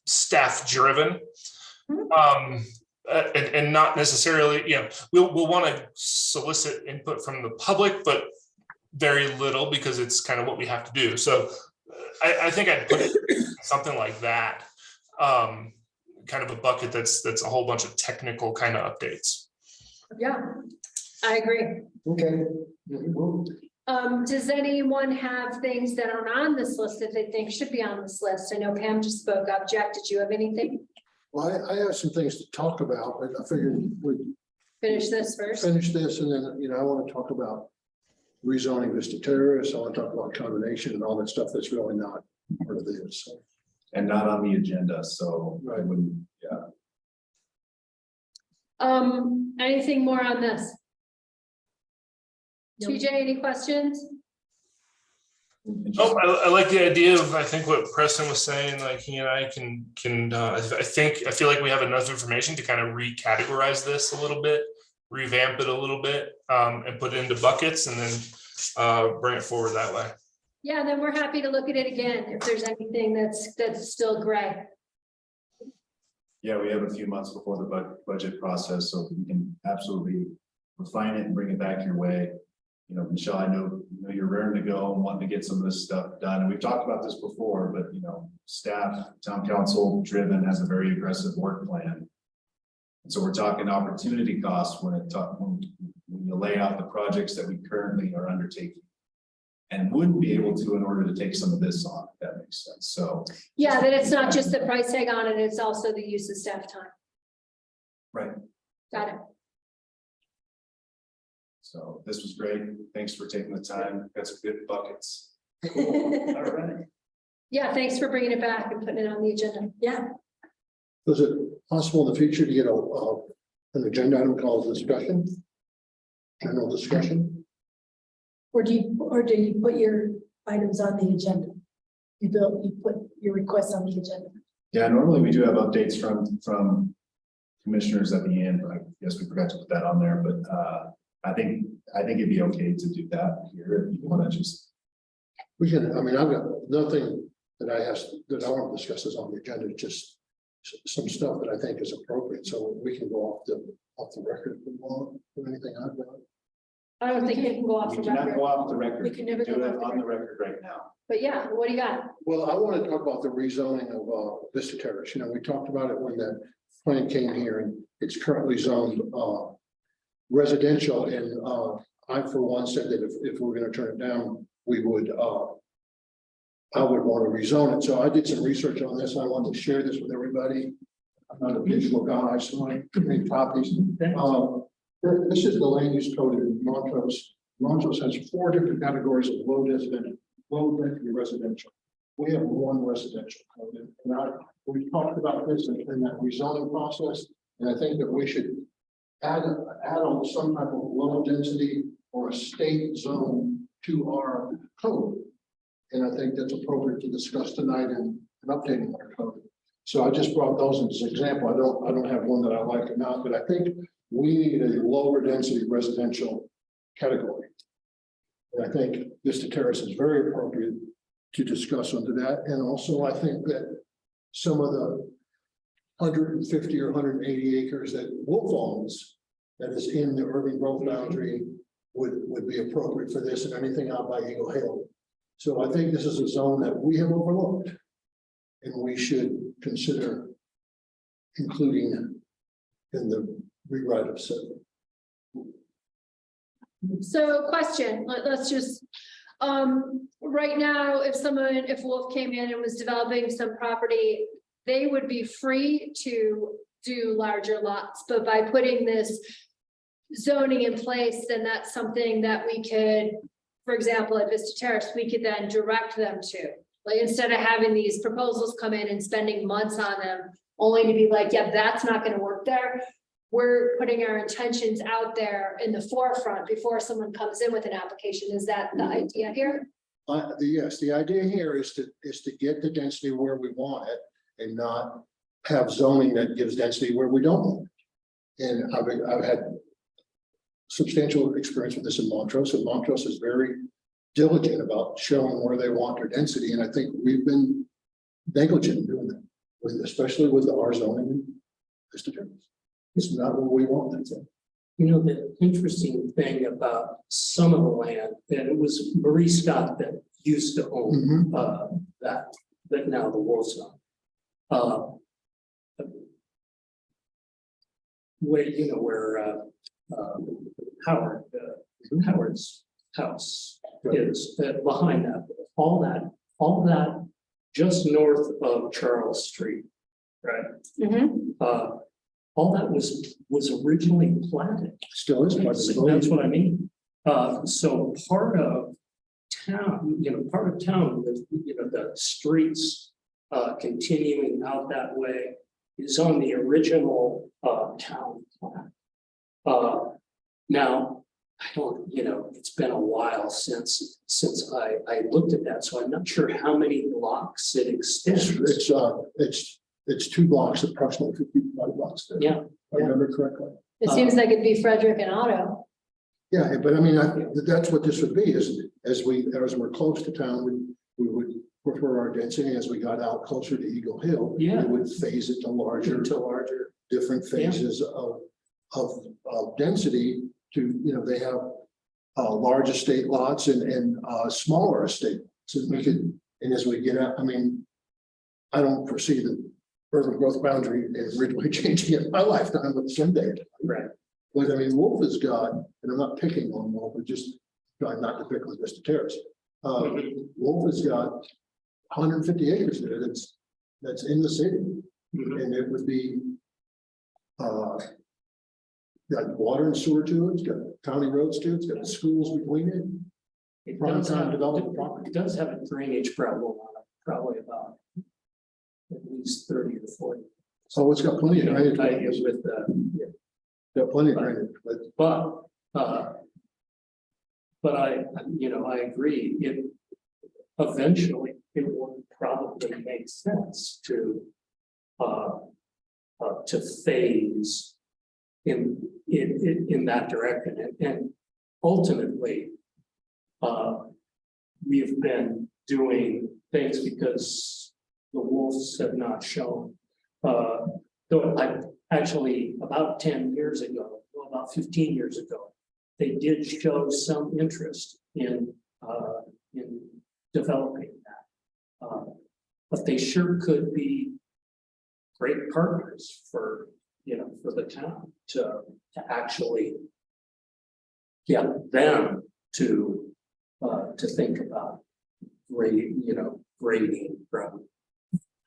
Speaker 4: staff driven. And not necessarily, we'll want to solicit input from the public, but very little because it's kind of what we have to do. So I think I'd put it something like that. Kind of a bucket that's a whole bunch of technical kind of updates.
Speaker 1: Yeah, I agree.
Speaker 2: Okay.
Speaker 1: Does anyone have things that aren't on this list that they think should be on this list? I know Pam just spoke up. Jack, did you have anything?
Speaker 5: Well, I have some things to talk about, but I figured we'd
Speaker 1: Finish this first.
Speaker 5: finish this and then, I want to talk about rezoning this to terrorists. I want to talk about combination and all that stuff that's really not part of this. So,
Speaker 3: And not on the agenda, so I wouldn't,
Speaker 1: Anything more on this? TJ, any questions?
Speaker 4: Oh, I like the idea of, I think what Preston was saying, like he and I I feel like we have enough information to kind of recategorize this a little bit, revamp it a little bit, and put it into buckets and then bring it forward that way.
Speaker 1: Yeah, then we're happy to look at it again if there's anything that's still gray.
Speaker 3: Yeah, we have a few months before the budget process, so we can absolutely refine it and bring it back your way. You know, Michelle, I know you're raring to go and wanting to get some of this stuff done. And we've talked about this before, but you know, staff, town council driven has a very aggressive work plan. And so we're talking opportunity costs when you lay out the projects that we currently are undertaking. And wouldn't be able to in order to take some of this on, if that makes sense. So.
Speaker 1: Yeah, that it's not just the price tag on it, it's also the use of staff time.
Speaker 3: Right.
Speaker 1: Got it.
Speaker 3: So this was great. Thanks for taking the time. Got some good buckets.
Speaker 6: All
Speaker 3: right.
Speaker 1: Yeah, thanks for bringing it back and putting it on the agenda.
Speaker 6: Yeah,
Speaker 5: is it possible in the future to get an agenda item called discussion? General discussion?
Speaker 6: or do you put your items on the agenda? You put your requests on the agenda.
Speaker 3: Yeah, normally we do have updates from commissioners at the end, but I guess we forgot to put that on there, but I think it'd be okay to do that here if you want to just.
Speaker 5: We can, I mean, I've got nothing that I want to discuss is on the agenda, just some stuff that I think is appropriate, so we can go off the record if we want, or anything I've got.
Speaker 1: I don't think you can go off
Speaker 3: We
Speaker 1: the
Speaker 3: cannot
Speaker 1: record,
Speaker 3: go off the record.
Speaker 1: We can never
Speaker 3: Do
Speaker 1: go
Speaker 3: it
Speaker 1: off the
Speaker 3: on the record right now.
Speaker 1: but yeah, what do you got?
Speaker 5: Well, I want to talk about the rezoning of Vista Terrace. You know, we talked about it when that plan came here, and it's currently zoned residential, and I for one said that if we're going to turn it down, we would I would want to rezone it. So I did some research on this. I wanted to share this with everybody. I'm not a visual guy, so I made copies. This is the land use code in Montrose. Montrose has 4 different categories of low density residential. We have one residential code, and we talked about this in that rezoning process, and I think that we should add on some type of low density or a state zone to our code. And I think that's appropriate to discuss tonight in updating our code. So I just brought those as an example. I don't have one that I like or not, but I think we need a lower density residential category. And I think Vista Terrace is very appropriate to discuss under that. And also I think that some of the 150 or 180 acres that Wolf owns that is in the urban growth boundary would be appropriate for this, and anything out by Eagle Hill. So I think this is a zone that we have overlooked, and we should consider including in the rewrite of SIP.
Speaker 1: So question, let's just, right now, if Wolf came in and was developing some property, they would be free to do larger lots, but by putting this zoning in place, then that's something that we could, for example, at Vista Terrace, we could then direct them to. Like, instead of having these proposals come in and spending months on them, only to be like, yeah, that's not gonna work there. We're putting our intentions out there in the forefront before someone comes in with an application. Is that the idea here?
Speaker 5: Yes, the idea here is to get the density where we want it and not have zoning that gives density where we don't want it. And I've had substantial experience with this in Montrose, and Montrose is very diligent about showing where they want their density. And I think we've been negligent in doing that, especially with the R zoning and Vista Terrace. It's not what we want. That's it.
Speaker 7: You know, the interesting thing about some of the land, and it was Marie Scott that used to own that now the Wolf zone. Where Howard's house is behind that, all that just north of Charles Street, right? All that was originally planted.
Speaker 5: Still is.
Speaker 7: That's what I mean. So part of town, with, the streets continuing out that way is on the original town plan. Now, I don't, it's been a while since I looked at that, so I'm not sure how many blocks it extends.
Speaker 5: It's 2 blocks, approximately 55 blocks there.
Speaker 7: Yeah,
Speaker 5: If I remember correctly.
Speaker 1: It seems like it'd be Frederick and Otto.
Speaker 5: Yeah, but I mean, that's what this would be, is as we're close to town, we would prefer our density. As we got out closer to Eagle Hill,
Speaker 7: Yeah.
Speaker 5: we would phase it to larger, different phases of density to, they have large estate lots and smaller estate. So we could, and as we get out, I mean, I don't foresee the urban growth boundary in Ridgway changing in my lifetime, but someday.
Speaker 7: right.
Speaker 5: But I mean, Wolf has got, and I'm not picking on Wolf, but just trying not to pick on Mr. Terrace. Wolf has got 150 acres there that's in the city, and it would be got water and sewer to it, it's got county roads to it, it's got schools between it.
Speaker 7: It
Speaker 5: Prime
Speaker 7: does
Speaker 5: time
Speaker 7: have,
Speaker 5: development property.
Speaker 7: it does have a drainage problem on it, probably about at least 30 to 40.
Speaker 5: So it's got plenty of drainage.
Speaker 7: I use with the,
Speaker 5: Got plenty of drainage, but
Speaker 7: but I agree, it eventually it would probably make sense to phase in that direction, and ultimately we've been doing things because the wolves have not shown. Though I actually about 10 years ago, well, about 15 years ago, they did show some interest in developing that. But they sure could be great partners for the town to actually get them to think about grading from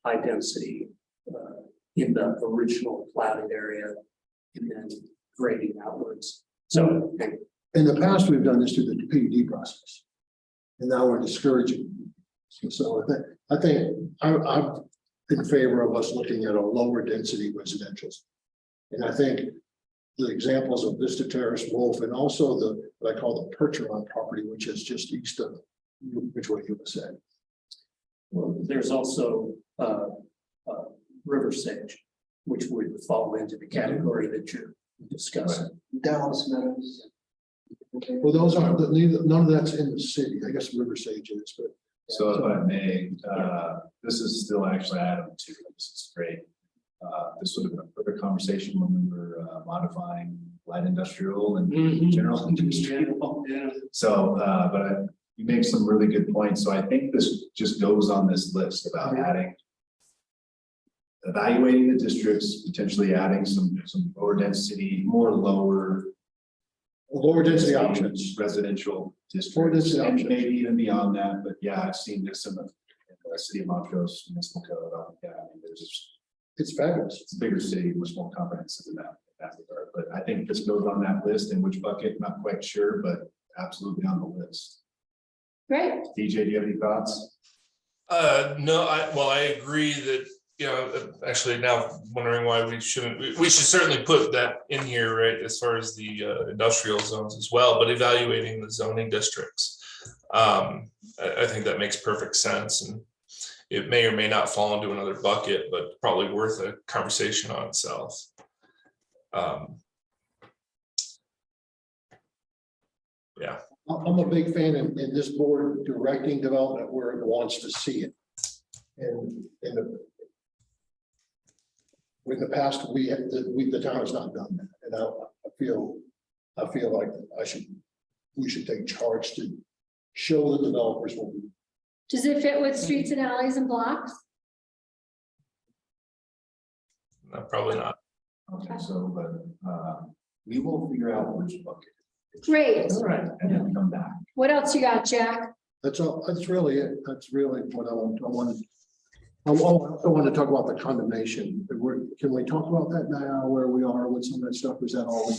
Speaker 7: high density in the original platted area and then grading outwards. So
Speaker 5: in the past, we've done this through the PUD process. And now we're discouraging. So I think I'm in favor of us looking at a lower density residential. And I think the examples of Vista Terrace, Wolf, and also what I call the Percheron property, which is just east of Ridgway, USA.
Speaker 7: well, there's also River Sage, which would fall into the category that you're discussing.
Speaker 2: Dallas Meadows.
Speaker 5: Well, those aren't, none of that's in the city. I guess River Sage is, but.
Speaker 3: So if I may, this is still actually item 2. This is great. This would have been a further conversation when we were modifying light industrial and general industrial.
Speaker 7: Yeah.
Speaker 3: So, you make some really good points. So I think this just goes on this list about evaluating the districts, potentially adding some lower density, lower
Speaker 5: Density options.
Speaker 3: residential
Speaker 5: Lower
Speaker 3: districts,
Speaker 5: density
Speaker 3: and
Speaker 5: options.
Speaker 3: maybe even beyond that. But yeah, I've seen this in the city of Montrose municipal code. Yeah, I mean,
Speaker 5: It's fabulous.
Speaker 3: it's a bigger city, much more comprehensive in that regard. But I think this goes on that list. In which bucket, not quite sure, but absolutely on the list.
Speaker 1: Great.
Speaker 3: DJ, do you have any thoughts?
Speaker 4: No, I agree that, actually now wondering why we shouldn't, we should certainly put that in here, right, as far as the industrial zones as well, but evaluating the zoning districts. I think that makes perfect sense, and it may or may not fall into another bucket, but probably worth a conversation on itself. Yeah.
Speaker 5: I'm a big fan in this board directing development where it wants to see it. And in the past, the town has not done that, and I feel like we should take charge to show the developers what we.
Speaker 1: Does it fit with streets and alleys and blocks?
Speaker 4: No, probably not.
Speaker 3: Okay, so, but we will figure out which bucket.
Speaker 1: Great.
Speaker 7: All right.
Speaker 3: And then come back.
Speaker 1: What else you got, Jack?
Speaker 5: That's all. That's really it. That's really what I want. I also want to talk about the condemnation. Can we talk about that now, where we are with some of that stuff? Is that all?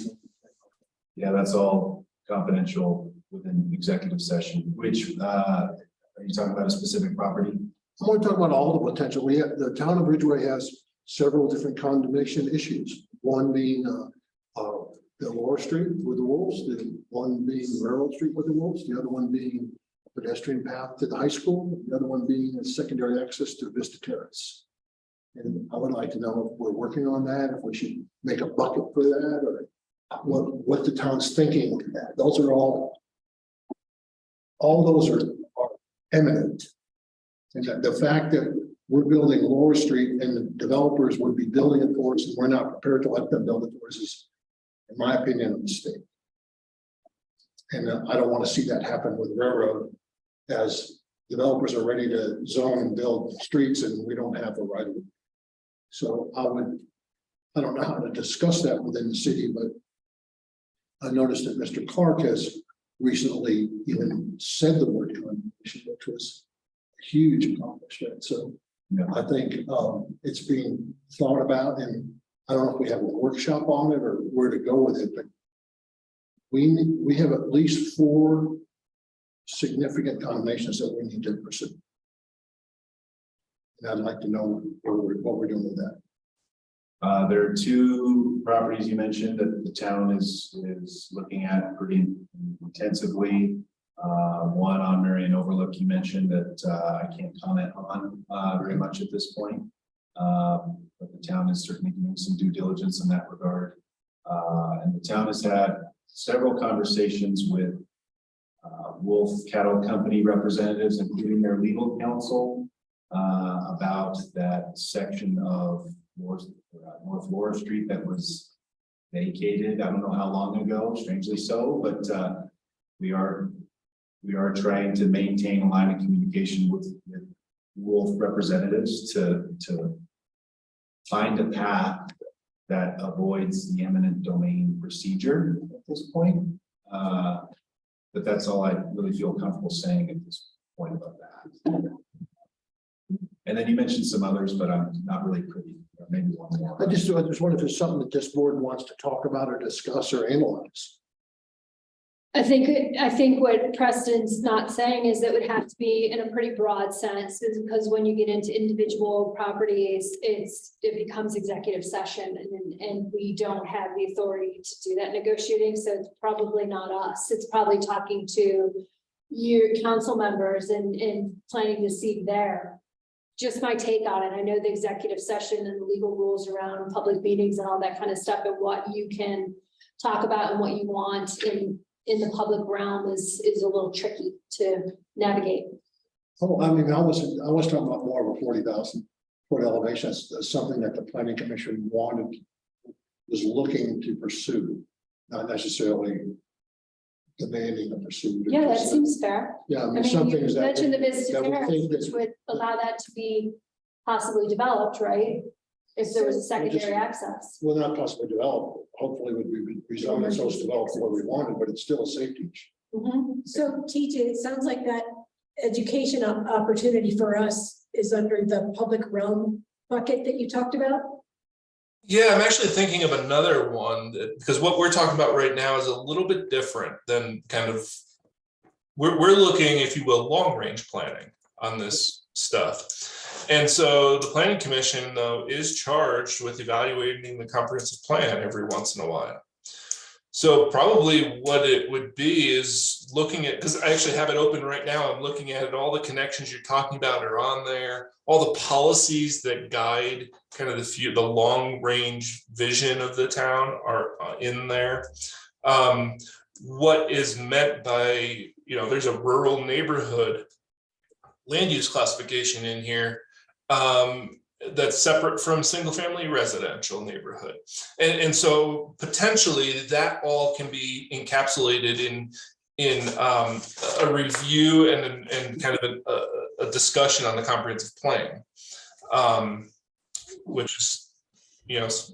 Speaker 3: Yeah, that's all confidential within executive session. Which are you talking about a specific property?
Speaker 5: I want to talk about all the potential. The town of Ridgway has several different condemnation issues. One being the Laura Street with the wolves, the one being Railroad Street with the wolves, the other one being a pedestrian path to the high school, the other one being a secondary access to Vista Terrace. And I would like to know if we're working on that, if we should make a bucket for that, or what the town's thinking. Those are all those are eminent. And the fact that we're building Laura Street and the developers would be building it for us and we're not prepared to let them build it for us is, in my opinion, a mistake. And I don't want to see that happen with railroad, as developers are ready to zone and build streets and we don't have the right of way. So I don't know how to discuss that within the city, but I noticed that Mr. Clark has recently even said the word condemnation, which was a huge accomplishment. So
Speaker 3: Yeah.
Speaker 5: I think it's being thought about, and I don't know if we have a workshop on it or where to go with it, but we have at least 4 significant condemnations that we need to pursue. And I'd like to know what we're doing with that.
Speaker 3: There are 2 properties you mentioned that the town is looking at pretty intensively. One on Marion Overlook, you mentioned that I can't comment on very much at this point. But the town is certainly doing some due diligence in that regard. And the town has had several conversations with Wolf Cattle Company representatives, including their legal counsel, about that section of North Laura Street that was vacated. I don't know how long ago, strangely so, but we are trying to maintain a line of communication with Wolf representatives to find a path that avoids the eminent domain procedure at this point. But that's all I really feel comfortable saying at this point about that. And then you mentioned some others, but I'm not really privy. Maybe one more.
Speaker 5: I just wonder if there's something that this board wants to talk about or discuss or analyze.
Speaker 1: I think what Preston's not saying is that it would have to be in a pretty broad sense, is because when you get into individual properties, it becomes executive session and we don't have the authority to do that negotiating. So it's probably not us. It's probably talking to your council members and planting the seed there. Just my take on it. I know the executive session and the legal rules around public meetings and all that kind of stuff and what you can talk about and what you want in the public realm is a little tricky to navigate.
Speaker 5: Oh, I mean, I was talking about more of a 40,000 foot elevation. That's something that the planning commission was looking to pursue, not necessarily demanding a pursuit.
Speaker 1: Yeah, that seems fair.
Speaker 5: Yeah, I
Speaker 1: I
Speaker 5: mean,
Speaker 1: mean,
Speaker 5: some
Speaker 1: you
Speaker 5: things that.
Speaker 1: mentioned the Vista
Speaker 5: that would
Speaker 1: Terrace,
Speaker 5: think that-
Speaker 1: which would allow that to be possibly developed, right? If there was a secondary access.
Speaker 5: Will not possibly develop, hopefully would be rezoned so it's developed what we wanted, but it's still a safety issue.
Speaker 1: Mhm.
Speaker 6: So TJ, it sounds like that education opportunity for us is under the public realm bucket that you talked about.
Speaker 4: Yeah, I'm actually thinking of another one because what we're talking about right now is a little bit different than kind of, we're looking, if you will, long range planning on this stuff. And so the planning commission, though, is charged with evaluating the comprehensive plan every once in a while. So probably what it would be is looking at, because I actually have it open right now, I'm looking at it, all the connections you're talking about are on there, all the policies that guide kind of the long range vision of the town are in there. What is meant by, there's a rural neighborhood land use classification in here that's separate from single family residential neighborhood. And so potentially that all can be encapsulated in a review and kind of a discussion on the comprehensive plan, which is,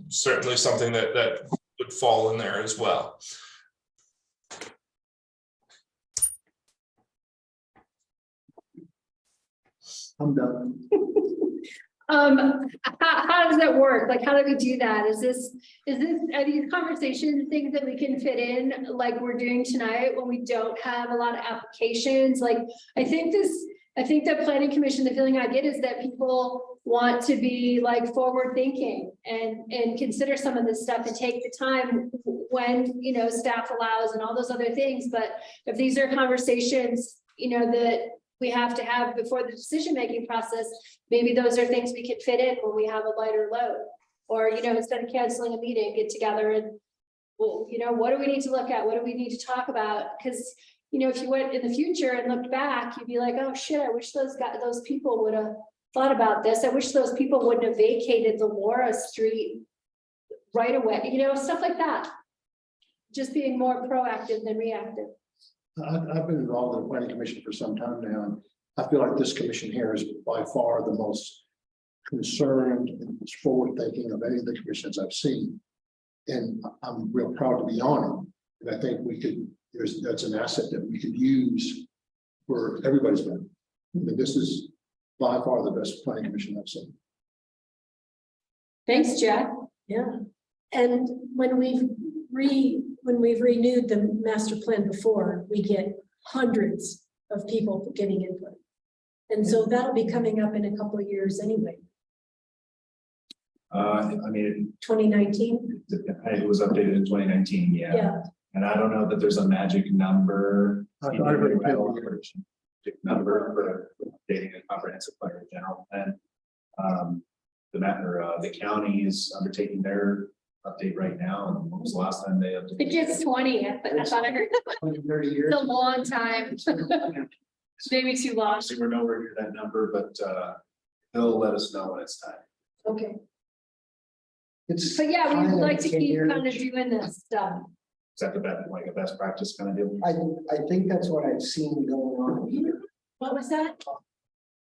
Speaker 4: certainly something that would fall in there as well.
Speaker 5: I'm done.
Speaker 1: How does that work? Like, how do we do that? Are these conversations things that we can fit in like we're doing tonight when we don't have a lot of applications? Like, I think I think the planning commission, the feeling I get is that people want to be like forward thinking and consider some of this stuff and take the time when, you know, staff allows and all those other things. But if these are conversations, you know, that we have to have before the decision-making process, maybe those are things we can fit in when we have a lighter load. Or, you know, instead of canceling a meeting, get together and, well, you know, what do we need to look at? What do we need to talk about? Because, you know, if you went in the future and looked back, you'd be like, oh shit, I wish those people would have thought about this. I wish those people wouldn't have vacated the Laura Street right away, you know, stuff like that. Just being more proactive than reactive.
Speaker 5: I've been involved in the planning commission for some time now, and I feel like this commission here is by far the most concerned and forward thinking of any of the commissions I've seen. And I'm real proud to be on it. And I think that's an asset that we could use for everybody's benefit. I mean, this is by far the best planning commission I've seen.
Speaker 1: Thanks, Jack.
Speaker 6: Yeah, and when we've renewed the master plan before, we get hundreds of people giving input. And so that'll be coming up in a couple of years anyway.
Speaker 3: I mean,
Speaker 6: 2019,
Speaker 3: it was updated in 2019, yeah.
Speaker 6: yeah,
Speaker 3: And I don't know that there's a magic number.
Speaker 5: I've heard it.
Speaker 3: Magic number for updating a comprehensive plan in general. And the county is undertaking their update right now. And when was the last time they updated?
Speaker 1: I think it's 20, but I thought I heard
Speaker 2: 30 years.
Speaker 1: it's a long time. Maybe too long.
Speaker 3: Obviously, we're nowhere near that number, but they'll let us know when it's time.
Speaker 6: okay.
Speaker 2: It's
Speaker 1: But yeah, we
Speaker 2: kind
Speaker 1: would
Speaker 2: of
Speaker 1: like to keep
Speaker 2: tenure.
Speaker 1: kind of doing this stuff.
Speaker 3: Is that like a best practice kind of deal?
Speaker 2: I think that's what I've seen going on here.
Speaker 6: What was that?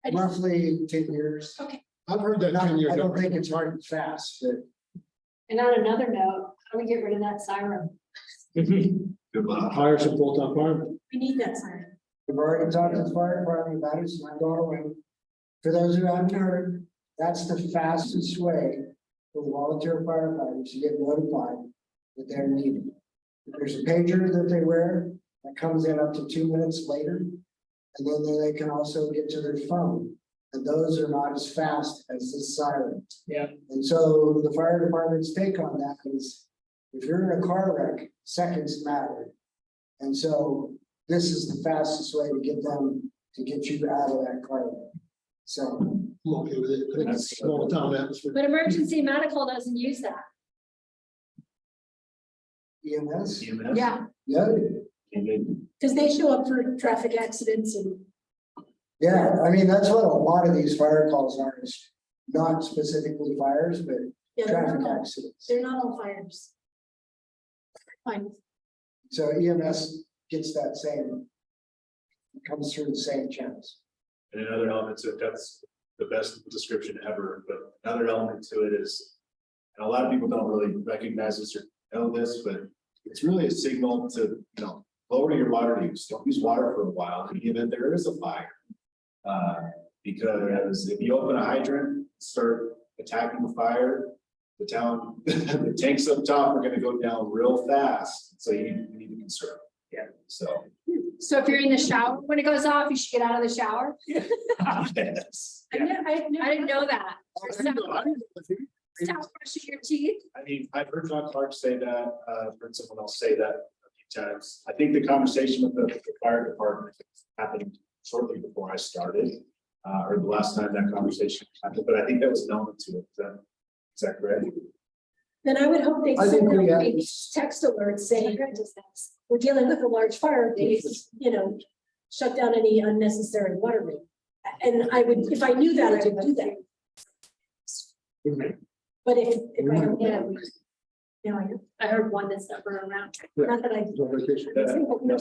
Speaker 6: I didn't-
Speaker 2: Roughly 10 years.
Speaker 5: I've heard that
Speaker 2: Not-
Speaker 5: 10 years.
Speaker 2: I don't think it's hard and fast, but
Speaker 1: And on another note, how do we get rid of that siren?
Speaker 3: Good luck.
Speaker 5: Hire some full-time firemen.
Speaker 6: We need that siren.
Speaker 2: we've already talked to the fire department about it, it's not going away. For those who haven't heard, that's the fastest way for the volunteer firefighters to get notified that they're needed. There's a pager that they wear that comes in up to 2 minutes later. And then they can also get to their phone. And those are not as fast as this siren.
Speaker 7: Yeah.
Speaker 2: And so the fire department's take on that is, if you're in a car wreck, seconds matter. And so this is the fastest way to get them, to get you out of that car wreck. So,
Speaker 5: I'm okay with it. I think it's a small town atmosphere.
Speaker 1: But emergency medical doesn't use that.
Speaker 2: EMS,
Speaker 3: EMS?
Speaker 1: Yeah,
Speaker 2: yeah,
Speaker 6: Because they show up for traffic accidents and
Speaker 2: yeah, I mean, that's what a lot of these fire calls are, is not specifically fires, but
Speaker 6: yeah,
Speaker 2: traffic accidents.
Speaker 6: they're not all fires. Fine.
Speaker 2: So EMS gets that same, comes through the same channels.
Speaker 3: And another element to it, that's the best description ever, but another element to it is, and a lot of people don't really recognize this or know this, but it's really a signal to, lower your water use. Don't use water for a while, in the event there is a fire. Because if you open a hydrant, start attacking the fire, the tanks up top are gonna go down real fast, so you need to conserve. Yeah. So.
Speaker 1: so if you're in the shower, when it goes off, you should get out of the shower.
Speaker 3: Yes.
Speaker 1: I didn't know that. Stop brushing your teeth.
Speaker 3: I mean, I've heard John Clark say that, heard someone else say that a few times. I think the conversation with the fire department happened shortly before I started, or the last time that conversation happened, but I think that was known to it. Is that correct?
Speaker 6: Then I would hope they
Speaker 2: I think
Speaker 6: send
Speaker 2: we
Speaker 6: out
Speaker 2: have-
Speaker 6: a text alert saying, we're dealing with a large fire, please, shut down any unnecessary water main. And I would, if I knew that, I would do that. But if I don't know.
Speaker 1: I heard one that's never around.
Speaker 6: Not that I.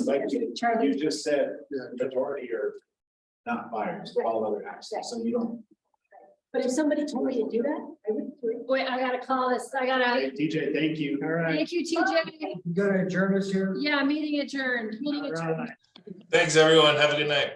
Speaker 3: Like you just said, the majority are not fires, all other accidents, so you don't.
Speaker 6: But if somebody told me to do that, I would do it.
Speaker 1: Wait, I gotta call this.
Speaker 3: Hey, TJ, thank you. All right.
Speaker 1: Thank you, TJ.
Speaker 2: You gotta adjourn us here?
Speaker 1: Yeah, meeting adjourned. Meeting adjourned.
Speaker 4: Thanks, everyone. Have a good night.